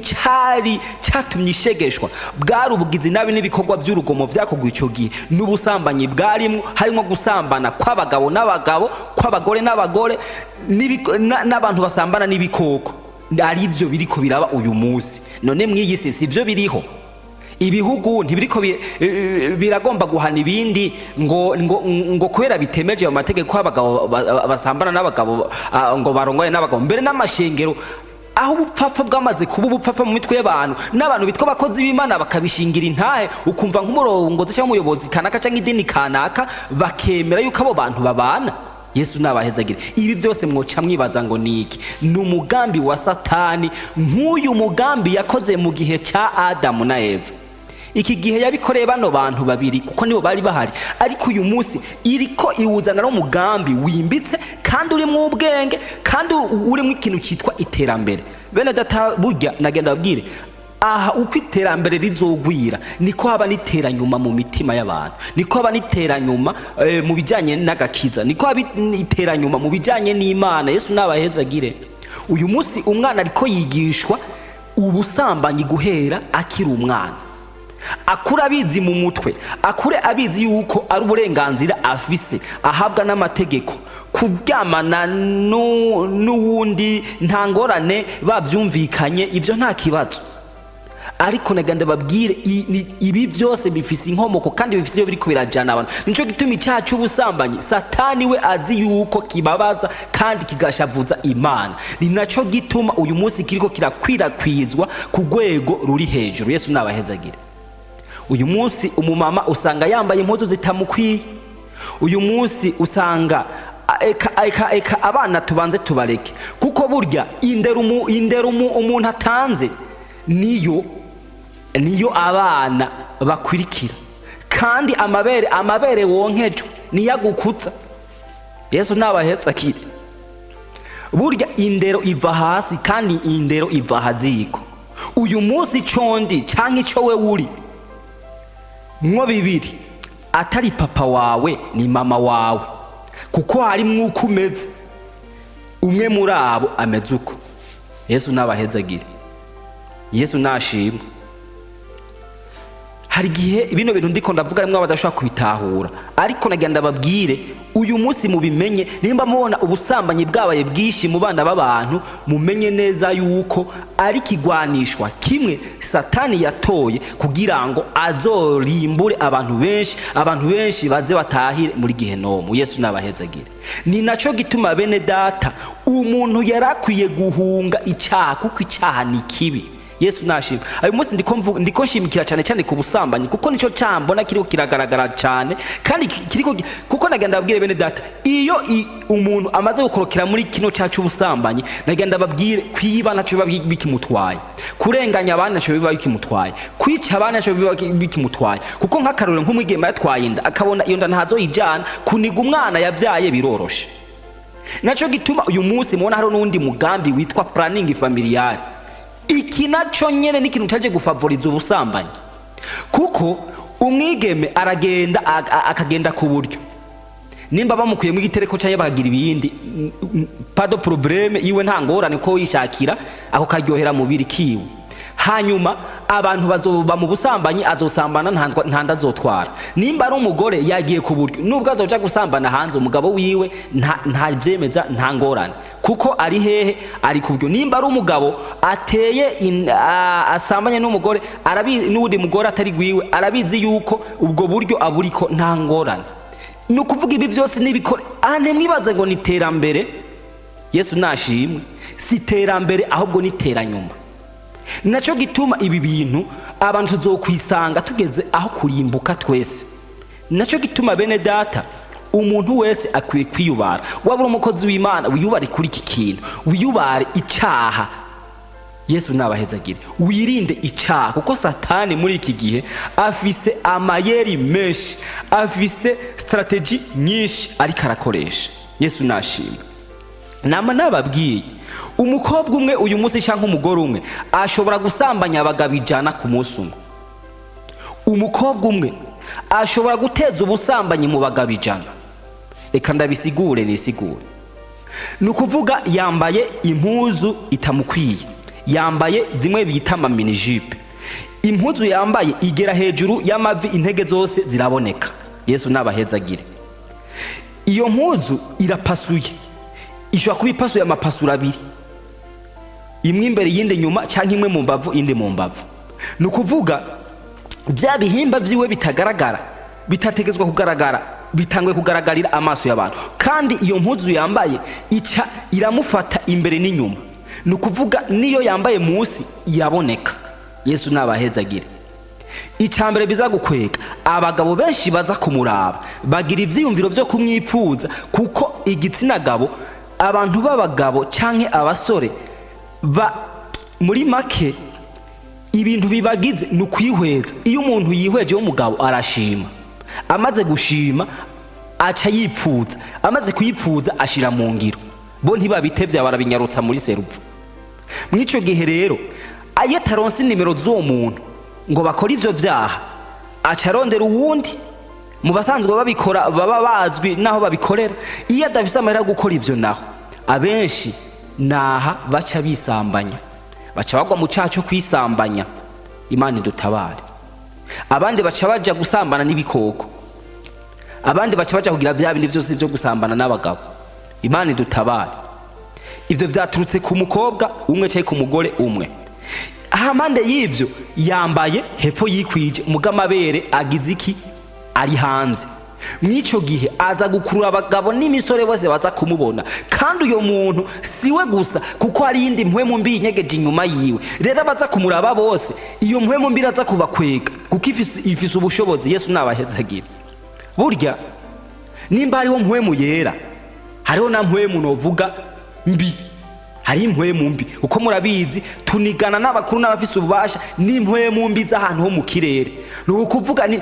[SPEAKER 1] cyatumye ishegeshwa bwari ubugizi nabi n'ibikorwa by'urugomo byakogwa ico gihe, n'ubusambanyi bwarimo, harimo gusambana kw'abagabo n'abagabo, kw'abagore n'abagore, n'abantu basambana n'ibikoko. Ari byo biriko biraba uyu munsi. None mw'iyi si sivyo biriho? Ibihugu ntibiriko biragomba guhana ibindi ngo kubera bitemeje mu mategeko abagabo basambana n'abagabo ngo barongoye n'abagabo. Mbere n'amashengero aho ubupfapfa bwamaze kuba ubupfapfa mu mitwe y'abantu, n'abantu bitwa abakozi b'Imana bakabishingira intahe, ukumva nk'umurongozi cyangwa umuyobozi kanaka cyangwa idini kanaka bakemera yuko abo bantu babana. Yesu nabahezagire. Ibi byose mwoca mwibaza ngo niki? Ni umugambi wa satani, nk'uyu mugambi yakoze mu gihe cya Adamu na Eva. Iki gihe yabikoreye bano bantu babiri kuko nibo bari bahari, ariko uyu munsi iriko iwuzana no mugambi wimbitse kandi uri mu ubwenge kandi uri mu ikintu cyitwa iterambere. Bene data, burya nagenda babwire, aha uko iterambere rizogwira niko haba niteranyuma mu mitima y'abantu, niko haba niteranyuma mu bijanye n'agakiza, niko haba niteranyuma mu bijanye n'Imana. Yesu nabahezagire. Uyu munsi umwana ariko yigishwa ubusambanyi guhera akiri umwana, akura abizi mu mutwe, akure abizi yuko ari uburenganzira afise ahabwa n'amategeko, kuryamana n'uwundi nta ngorane bavyumvikanye, ibyo nta kibazo. ariko naganda babwire ibi byose bifise inkomoko kandi bifise iyo biriko birajana abantu. Nico gituma icyaha cy'ubusambanyi Satani we azi yuko kibabaza kandi kigashavuza Imana. Ni naco gituma uyu munsi kiriko kirakwirakwizwa ku rwego ruri hejuru. Yesu nabahezagire. Uyu munsi umumama usanga yambaye impuzu zitamukwiye. Uyu munsi usanga eka abana tubanze tubareke, kuko burya indero umuntu atanze niyo abana bakwirikira, kandi amabere wonkejo niyagukutsa. Yesu nabahezagire. Burya indero iva hasi kandi indero iva haziko. Uyu munsi condi canke ico we uri mwo bibiri, atari papa wawe ni mama wawe, kuko hari mwuko umeze, umwe muri abo ameze uko. Yesu nabahezagire. Yesu nashimwe. Hari gihe bino bintu ndiko ndavuga rimwe badashobora kubitahura, ariko nagenda babwire uyu munsi mubimenye. Nimba mubona ubusambanyi bwabaye bwishi mu bana b'abantu, mumenye neza yuko ari kigwanishwa kimwe Satani yatoye kugira ngo azorimbure abantu benshi baze batahire muri gihenomu. Yesu nabahezagire. Ni naco gituma bene data umuntu yarakwiye guhunga icyaha, kuko icyaha ni kibi. Yesu nashimwe. Ayo munsi ndiko nshimikira cyane ku busambanyi, kuko nico cyambona kiriko kiragaragara cyane, kandi kiriko kuko nagenda babwire bene data, iyo umuntu amaze gukorokera muri kino cyacu ubusambanyi, nagenda babwire kwiba naco biba bikimutwaye, kurenganya abana naco biba bikimutwaye, kwica abana naco biba bikimutwaye. Kuko nk'akarore nk'umwigema yatwaye inda, akabona iyo nda ntazo yijana, kuniga umwana yabyaye biroroshe. Naco gituma uyu munsi mubona hari n'undi mugambi witwa planning familiar. Iki naco nyene ni kintu cyaje gufavoriza ubusambanyi, kuko umwigeme aragenda akagenda ku buryo, nimba bamukuye mu gitereko cyaye bagira ibindi pas de problème, iwe nta ngorane ko yishakira aho karyohera mubiri kiwe. Hanyuma abantu bazoba mu busambanyi, azosambana ntanda azotwara. Nimba ari umugore yagiye ku buryo, nubwo azoja gusambana hanze, umugabo wiwe nta byemeza, nta ngorane, kuko ari hehe, ari ku buryo. Nimba ari umugabo ateye asambanye n'umugore, arabizi n'undi mugore atari gwiwe, arabizi yuko ubwo buryo aburiko nta ngorane. No kuvuga ibi byose nibikore ane mwibaze ngo niterambere. Yesu nashimwe. Si terambere ahubwo niteranyuma. Naco gituma ibi bintu abantu tuzokwisanga tugeze aho kurimbuka twese. Naco gituma bene data umuntu wese akwiye kwiyubara. Wabura umukozi w'Imana, wiyubare kuri iki kintu, wiyubare icyaha. Yesu nabahezagire. Wirinde icyaha, kuko Satani muri iki gihe afise amayeri menshi, afise strategy nyinshi ariko arakoresha. Yesu nashimwe. Nama nababwiye umukobwa umwe uyu munsi cyangwa umugore umwe ashobora gusambanya abagabo 100 ku munsi umwe. Umukobwa umwe ashobora guteza ubusambanyi mu bagabo 100. Eka ndabisigure nisigure. Nukuvuga yambaye impuzu itamukwiye, yambaye zimwe bita mini jupe, impuzu yambaye igera hejuru y'amavi, intege zose ziraboneka. Yesu nabahezagire. Iyo mpuzu irapasuye, ishobora kuba ipasuye amapasura 2, imwe imbere yinde nyuma, cyangwa imwe mu mbavu indi mu mbavu. Nukuvuga bya bihimba byiwe bitagaragara, bitategezwa kugaragara, bitangwe kugaragarira amaso y'abantu, kandi iyo mpuzu yambaye iramufata imbere n'inyuma. Nukuvuga niyo yambaye munsi yaboneka. Yesu nabahezagire. Icambere biza gukwega, abagabo benshi baza kumuraba bagira ivyiyumviro byo kumwipfuza, kuko igitsina gabo, abantu b'abagabo canke abasore muri make ibintu bibagize nukwihweza. Iyo umuntu yihweje w'umugabo arashima, amaze gushima aca yipfuza, amaze kuyipfuza ashira mu ngiro. Bo ntibabitevya barabinyarutsa muri serupfu. Mwico gihe rero ayetaronse nimero z'uwo muntu ngo bakora ivyo vyaha, acarondera uwundi mu basanzwe babikora baba bazwi naho babikorera. Iyo adafise amahera gukora ivyo naho, abenshi naha baca bisambanya, baca bagwa mu cyacu kwisambanya. Imana idutabare. Abandi baca baja gusambana n'ibikoko, abandi baca baja kugira bya bindi byose byo gusambana n'abagabo. Imana idutabare. Ivyo vyaturutse ku mukobwa umwe cyangwa ku mugore umwe. ahamande y'ivyo yambaye hepfo yikwije mugamabere agize iki ari hanze. Mwico gihe aza gukurura abagabo n'imisore bose baza kumubona, kandi uyo muntu siwe gusa kuko hari indi mpwemu mbi inyegeje inyuma yiwe. Rero baza kumuraba bose iyo mpwemu mbi aza kubakwega kuko ifise ubushobozi. Yesu nabahezagira. Burya nimba hariho mpwemu yera, hariho na mpwemu novuga mbi. Hari impwemu mbi uko murabizi tunigana n'abakuru n'abafise ububasha n'impwemu mbi z'ahantu ho mu kirere. Nukuvuga ni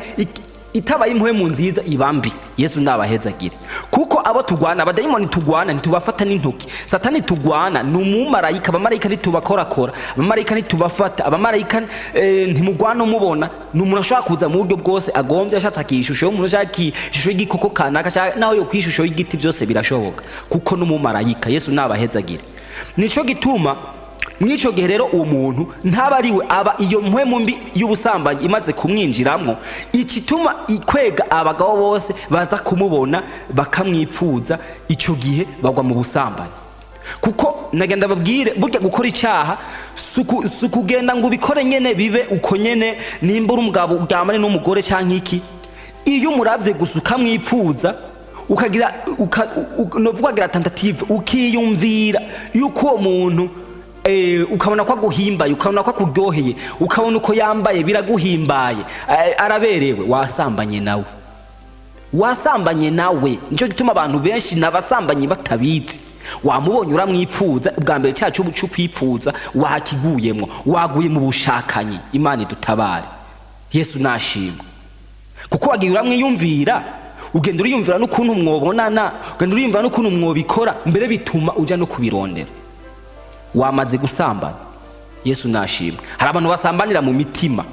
[SPEAKER 1] itabaye impwemu nziza ibambi. Yesu nabahezagire. Kuko abo tugwana abadayimoni tugwana ntitubafata n'intoki. Satani tugwana n'umumarayika. Abamarayika ntitubakorakora, abamarayika ntitubafata, abamarayika ntimugwana umubona. N'umuntu ashaka kuza mu buryo bwose agomvye ashatse akishusho y'umuntu, ashaka ishusho y'igikoko kanaka, naho yo kwishusho y'igiti byose birashoboka kuko n'umumarayika. Yesu nabahezagire. Nico gituma mwico gihe rero uwo muntu ntaba ariwe, aba iyo mpwemu mbi y'ubusambanyi imaze kumwinjiramwo, ikituma ikwega abagabo bose baza kumubona bakamwipfuza. Ico gihe bagwa mu busambanyi. Kuko nagenda babwire burya gukora icyaha sukugenda ngo ubikore nyene bibe uko nyene. Nimba uri umugabo uryamane n'umugore canke iki, iyo umuravye gusa ukamwipfuza ukagira novuga tentative, ukiyumvira yuko uwo muntu ukabona ko aguhimbaye, ukabona ko akuryoheye, ukabona uko yambaye biraguhimbaye, araberewe, wasambanye nawe. Wasambanye nawe. Nico gituma abantu benshi nabasambanyi batabizi. Wamubonye uramwipfuza, ubwa mbere cyacu cy'upipfuza wakiguyemwo, waguye mu bushakanyi. Imana idutabare. Yesu nashimwe. Kuko wagiye uramwiyumvira, ugenda uriyumvira n'ukuntu mwobonana, ugenda uriyumvira n'ukuntu mwobikora, mbere bituma uja no kubirondera. Wamaze gusambana. Yesu nashimwe. Hari abantu basambanira mu mitima.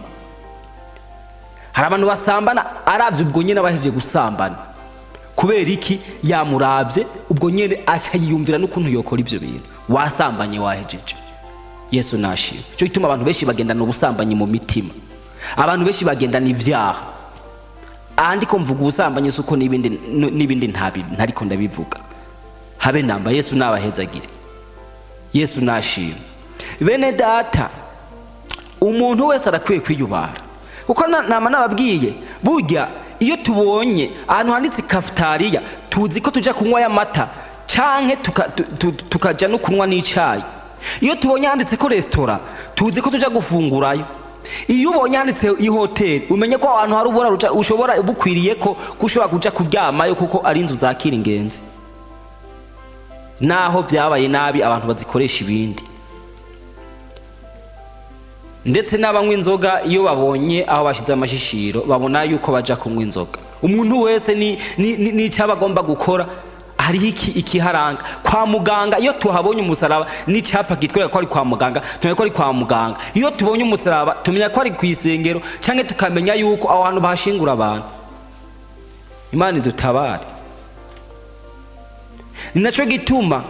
[SPEAKER 1] Hari abantu basambana aravye ubwo nyene abaheje gusambana. Kubera iki? Yamuravye ubwo nyene aca yiyumvira n'ukuntu yokora ivyo bintu. Wasambanye wahejeje. Yesu nashimwe. Cyo gituma abantu benshi bagendana ubusambanyi mu mitima. Abantu benshi bagendana ivyaha. Andiko mvuga ubusambanyi suko nibindi ntariko ndabivuga. Habe namba. Yesu nabahezagire. Yesu nashimwe. Bene data, umuntu wese arakwiye kwiyubara. Kuko nama nababwiye burya iyo tubonye ahantu handitse cafetaria tuzi ko tuja kunywa y'amata canke tukaja no kunywa n'icayi. Iyo tubonye handitse ko restaurant tuzi ko tuja gufungurayo. Iyo ubonye handitse ihotel umenye ko ahantu hari ubora ushobora bukwiriye ko kushobora kuja kuryamayo kuko ari inzu zakira ingenzi. Naho byabaye nabi abantu bazikoresha ibindi. Ndetse n'abanywa inzoga iyo babonye aho bashize amashishiro babona yuko baja kunywa inzoga. Umuntu wese ni cyabagomba gukora. Hari ikiharanga kwa muganga. Iyo tuhabonye umusaraba n'icapa kitwereka ko ari kwa muganga, tumenya ko ari kwa muganga. Iyo tubonye umusaraba tumenya ko ari kwisengero canke tukamenya yuko aho hantu bahashingura abantu. Imana idutabare. Ninaco gituma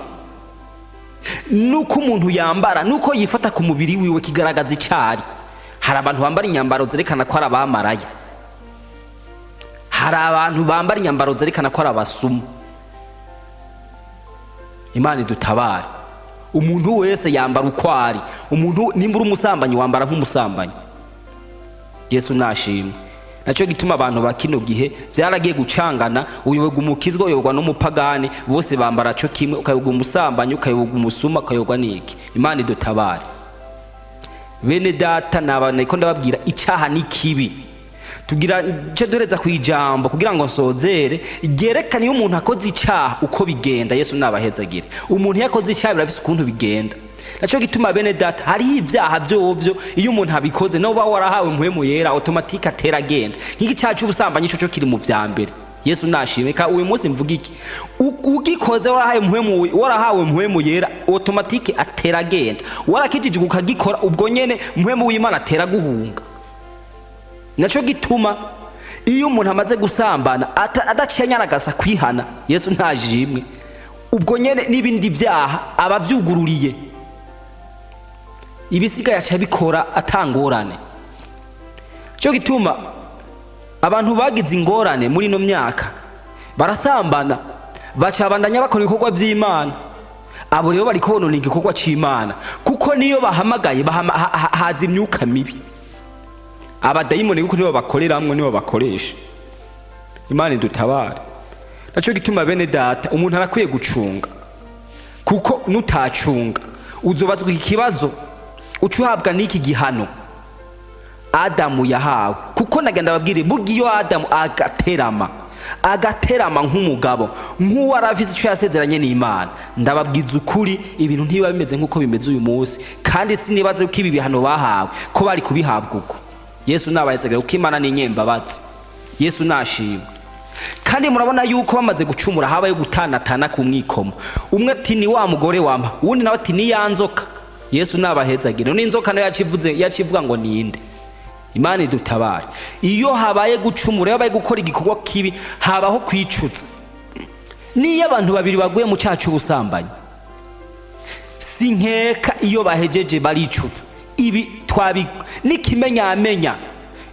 [SPEAKER 1] nuko umuntu yambara, nuko yifata ku mubiri wiwe kigaragaza icari. Hari abantu bambara inyambaro zerekana ko ari abamaraya. Hari abantu bambara inyambaro zerekana ko ari abasumu. Imana idutabare. Umuntu wese yambara uko ari. Umuntu nimba uri umusambanyi wambara nk'umusambanyi. Yesu nashimwe. Naco gituma abantu bakino gihe byaragiye gucangana, uyoberwa umukizwa uyoberwa n'umupagani, bose bambara cyo kimwe, ukayoberwa umusambanyi, ukayoberwa umusuma, ukayoberwa niki. Imana idutabare. Bene data nabana iko ndababwira icyaha ni kibi. Tugira cyo dureza kwijambo kugira ngo nsozere gerekana iyo umuntu akoze icyaha uko bigenda. Yesu nabahezagire. Umuntu yakoze icyaha birafise ukuntu bigenda. Naco gituma bene data hari ibyaha byovyo iyo umuntu abikoze no ba warahawe mpwemu yera automatique atera agenda. Nk'iki cyaha cy'ubusambanyi cyo kiri mu vyambere. Yesu nashimwe. Ka uyu munsi mvuga iki? Ugikoze warahawe mpwemu yera automatique atera agenda. Warakijije ukagikora ubwo nyene mpwemu w'Imana atera guhunga. Naco gituma iyo umuntu amaze gusambana adacinyana gasa kwihana, Yesu ntajimwe, ubwo nyene n'ibindi byaha abavyugururiye. Ibisigaye acha bikora atangorane. Cyo gituma abantu bagize ingorane muri no myaka barasambana, bacabandanya bakora ibikorwa by'Imana. abo rero bari kubonona igikorwa c'Imana, kuko niyo bahamagaye haza imyuka mibi. Abadayimoni kuko nibo bakoreramwe, nibo bakoresha. Imana idutabare. Naco gituma bene data umuntu arakwiye gucunga, kuko nutacunga uzobazwa ikibazo ucuhabwa n'iki gihano Adamu yahawe. Kuko nagenda babwire bugiyo Adamu agaterama nk'umugabo, nk'uwo arafise ico yasezeranye n'Imana, ndababwiza ukuri ibintu ntibiba bimeze nk'uko bimeze uyu munsi, kandi sinibaze ko ibi bihano bahawe ko bari kubihabwa uko. Yesu nabayezegera uko Imana ni nyembabazi. Yesu nashimwe. Kandi murabona yuko bamaze gucumura habaye gutanatana ku mwikomo. Umwe ati ni wa mugore wama, uwundi nawe ati ni yanzoka. Yesu nabahezagire. N'inzoka nayo yacivuga ngo ninde. Imana idutabare. Iyo habaye gucumura, habaye gukora igikorwa kibi, habaho kwicuza. Niyo abantu babiri baguye mu cyacu ubusambanyi, sinkeka iyo bahejeje baricuza. Ibi nikimenyamenya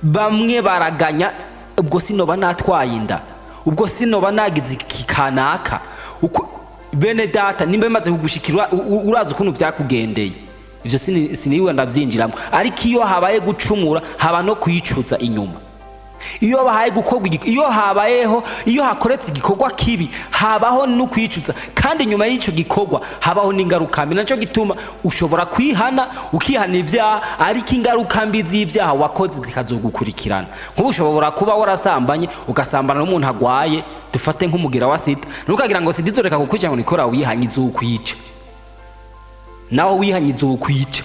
[SPEAKER 1] bamwe baraganya, ubwo sinoba natwaye inda, ubwo sinoba nagize kikanaka. Bene data nimba bimaze kugushikira uraza ukuntu vyakugendeye, ivyo siniwe ndavyinjiramo. Ariko iyo habaye gucumura haba no kwicuza inyuma. Iyo bahaye gukorwa, iyo hakoretse igikorwa kibi habaho no kwicuza, kandi nyuma y'ico gikorwa habaho n'ingaruka mbi. Naco gituma ushobora kwihana ukihana ibyaha, ariko ingaruka mbi z'ibyaha wakoze zikazogukurikirana. Nk'ubu ushobora kuba warasambanye ugasambana n'umuntu agwaye, dufate nk'umugira wa sida, nukagira ngo sida izoreka kukwija ngo nikora wihanye izokwica, naho wihanye izokwica.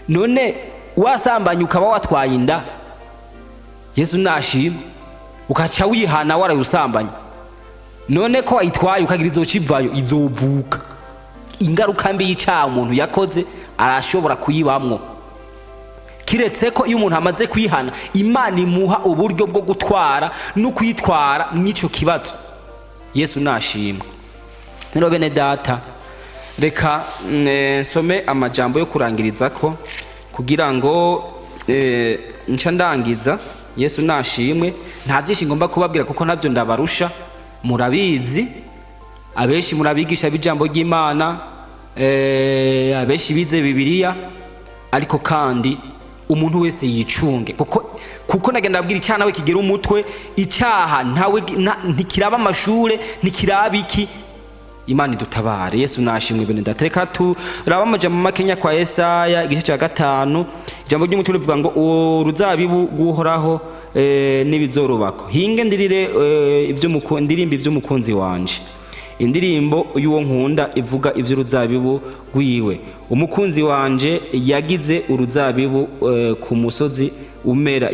[SPEAKER 1] None wasambanye ukaba watwaye inda, Yesu nashimwe, ukaca wihana warayusambanye, none ko wayitwaye ukagira izocivayo, izovuka. Ingaruka mbi y'icaha umuntu yakoze arashobora kuyibamwo. Kiretse ko iyo umuntu amaze kwihana, Imana imuha uburyo bwo gutwara no kwitwara n'ico kibazo. Yesu nashimwe. Nero bene data, reka nsome amajambo yo kurangirizako kugira ngo nca ndangiza. Yesu nashimwe. Nta byinshi ngomba kubabwira kuko navyo ndabarusha, murabizi. Abeshi murabigisha bijambo ry'Imana, abeshi bize Bibiliya, ariko kandi umuntu wese yicunge, kuko nagenda babwira icyaha nawe kigera umutwe. Icyaha ntawe ntikiraba amashure, ntikiraba iki. Imana idutabare. Yesu nashimwe. Bene datereka turaba amajambo makenya kwa Yesaya igice cya 5. Ijambo ry'umutima rivuga ngo uruzabibu guhoraho n'ibizorubako, hinge ndirire ndirimba iby'umukunzi wanje. Indirimbo y'uwo nkunda ivuga iby'uruzabibu rwiwe. Umukunzi wanje yagize uruzabibu ku musozi umera,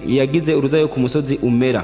[SPEAKER 1] yagize uruzabibu ku musozi umera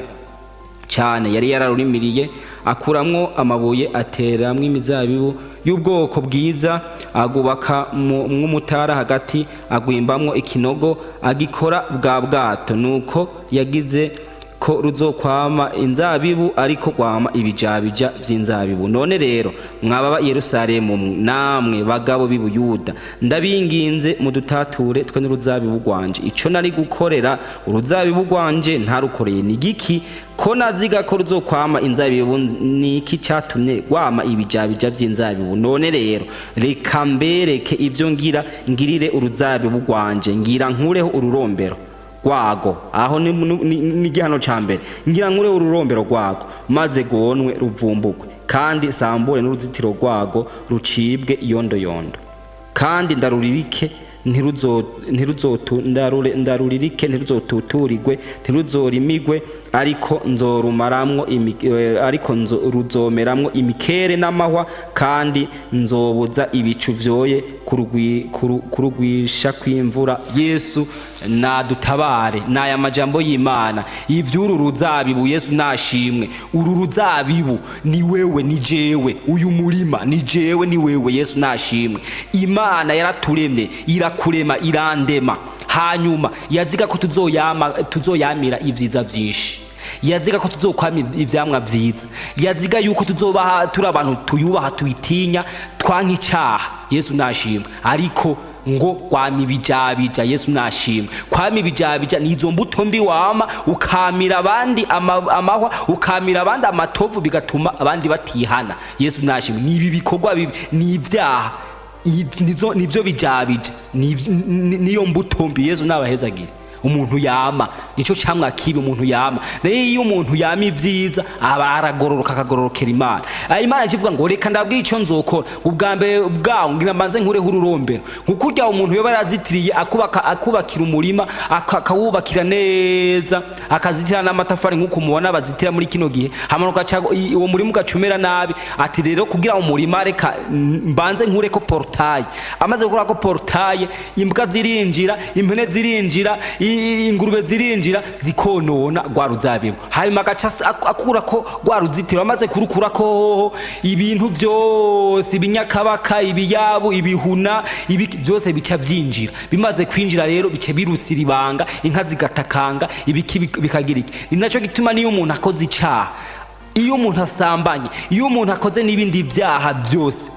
[SPEAKER 1] cyane, yari yararurimiriye akuramwo amabuye, ateramwo imizabibu y'ubwoko bwiza, agubaka mw'umutara hagati, agwimbamwo ikinogo, agikora bwa bwato. Nuko yagize ko ruzokwama inzabibu, ariko kwama ibijabija vy'inzabibu. None rero mwababa Yerusalemu, namwe bagabo b'Ibuyuda, ndabinginze mudutature twe n'uruzabibu rwanje. Ico nari gukorera uruzabibu rwanje ntarukoreye ni giki? Ko naziga ko ruzokwama inzabibu, niki catumye rwama ibijabija vy'inzabibu? None rero reka mbereke ivyo ngirire uruzabibu rwanje, ngira nkureho ururombero rwago. Aho ni gihano ca mbere, ngira nkureho ururombero rwago, maze gonwe ruvumbugwe, kandi sambure n'uruzitiro rwago rucibwe yondoyondo. Kandi ndaruririke ndaruririke ntiruzotuturigwe, ntiruzorimigwe, ariko nzorumaramwo ruzomeramwo imikere n'amahwa, kandi nzobuza ibicu vyoye kurugwisha kw'imvura. Yesu nadutabare. Naya majambo y'Imana ivy'uru ruzabibu. Yesu nashimwe. Uru ruzabibu ni wewe, ni jewe. Uyu murima ni jewe, ni wewe. Yesu nashimwe. Imana yaraturemye, irakurema, irandema, hanyuma yaziga ko tuzoyamira ivyiza vyinshi, yaziga ko tuzokwama ivyamwa vyiza, yaziga yuko tuzobaha turi abantu tuyubaha, tuyitinya, twanka icyaha. Yesu nashimwe. Ariko ngo kwama ibijabija. Yesu nashimwe. Kwama ibijabija nizo mbuto mbi wama ukamira abandi amahwa, ukamira abandi amatovu, bigatuma abandi batihana. Yesu nashimwe. Nibi bikorwa bibi, ni ibyaha, nivyo bijabija, niyo mbuto mbi. Yesu nabahezagire. Umuntu yama nico camwa kibi, umuntu yama naye. Iyo umuntu yama ivyiza aba aragororoka, akagororokera Imana. Imana ikivuga ngo reka ndabwiye ico nzokora, ubwa mbere bwawo ngira mbanze nkureho ururombero. Nkukurya umuntu yoba yarazitiriye akubakira umurima, akawubakira neza, akazitira n'amatafari nkuko mubona bazitira muri kino gihe, hamanuka uwo murima ugacumera nabi. Ati rero kugira umurima reka mbanze nkureko portail. Amaze gukora ko portail, imbwa zirinjira, impene zirinjira, ingurube zirinjira, zikonona rwa ruzabibu. Hanyuma agaca akurako rwa ruzitiro. Amaze kurukurako ibintu byose, ibinyakabaka, ibiyabu, ibihuna, byose bica byinjira. Bimaze kwinjira rero bice birusira ibanga, inka zigatakanga, ibiki bikagira iki. Ni naco gituma niyo umuntu akoze icaha, iyo umuntu asambanye, iyo umuntu akoze n'ibindi byaha byose,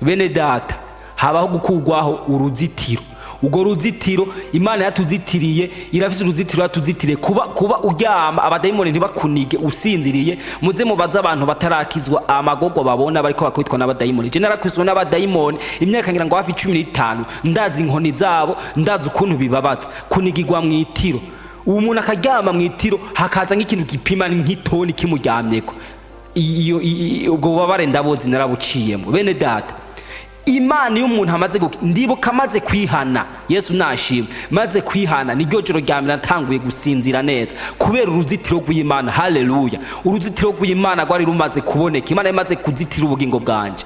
[SPEAKER 1] bene data, habaho gukugwaho uruzitiro. Ugo ruzitiro Imana yatuzitiriye, irafise uruzitiro yatuzitiriye kuba uryama abadayimoni ntibakunige usinziriye. Muze mubaza abantu batarakizwa amagogo babona bariko bakubitwa n'abadayimoni. Je narakwiswe n'abadayimoni imyaka ngira ngo hafi 15, ndazi inkoni zabo, ndazi ukuntu bibabaza kunigirwa mu itiro. Umuntu akaryama mu itiro hakaza nk'ikintu gipima nk'itoni kimuryamyeko. Iyo ubwo bubabare ndabozi narabuciyemo. Bene data, Imana iyo umuntu amaze ndibuka amaze kwihana, Yesu nashimwe, maze kwihana niryo joro ryamye natanguye gusinzira neza kubera uruzitiro rw'Imana. Haleluya. Uruzitiro rw'Imana rwari rumaze kuboneka. Imana imaze kuzitira ubugingo bwanje.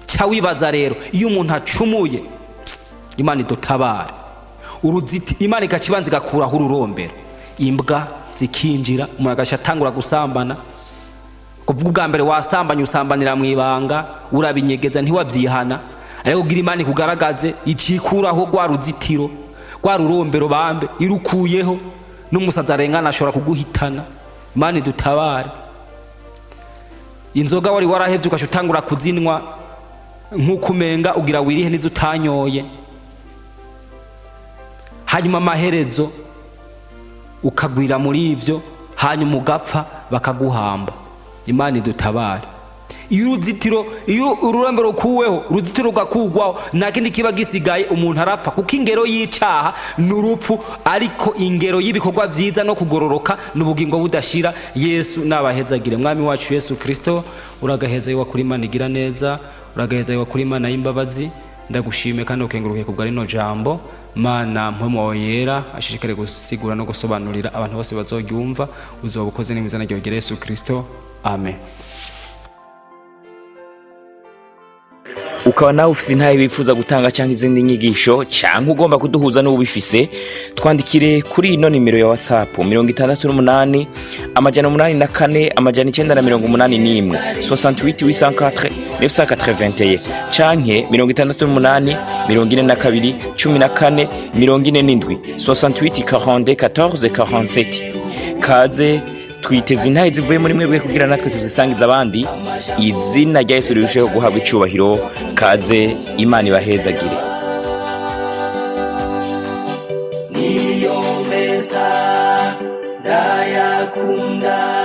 [SPEAKER 1] Cya wibaza rero, iyo umuntu acumuye, Imana idutabare. Imana ikacibanza igakuraho ururombero, imbwa zikinjira, umuntu agasha atangura gusambana. Kuvuga ubwa mbere wasambanye, usambanira mu ibanga, urabinyegeza ntiwabyihana. Ariko kugira Imana ikugaragaze, icikuraho rwa ruzitiro, rwa rurombero bambe irukuyeho, n'umusazi arengana ashobora kuguhitana. Imana idutabare. Inzoga wari warahevye ugasha utangura kuzinwa nkuko umenga ugira wirihe nizo utanyoye, hanyuma amaherezo ukagwira muri ivyo, hanyuma ugapfa bakaguhamba. Imana idutabare. Iyo ururombero kuweho, uruzitiro rugakugwaho, nta kindi kiba gisigaye, umuntu arapfa. Kuko ingero y'icaha n'urupfu, ariko ingero y'ibikorwa byiza no kugororoka n'ubugingo budashira. Yesu nabahezagire. Mwami wacu Yesu Kristo, uragaheza iwa kuri Imana igira neza, uragaheza iwa kuri Imana y'imbabazi. Ndagushime kandi ukenguruke kubwa rino jambo. Mana mpemo yera ashishikare gusigura no gusobanurira abantu bose bazogyumva. Uzoba ukoze neza na Yesu Kristo. Amen.
[SPEAKER 5] Ukaba nawe ufise intahe bifuza gutanga cyangwa izindi nyigisho, cyangwa ugomba kuduhuza n'ubifise, twandikire kuri ino nimero ya WhatsApp 68 884 981 68 804 canke 68 42 14 47 68 42 14 47. Kaze twiteze intahe zivuye muri mwebwe kugira natwe tuzisangiza abandi. Izina rya Yesu rirusheho guhabwa icubahiro. Kaze, Imana ibahezagire.
[SPEAKER 3] Niyo meza ndayakunda.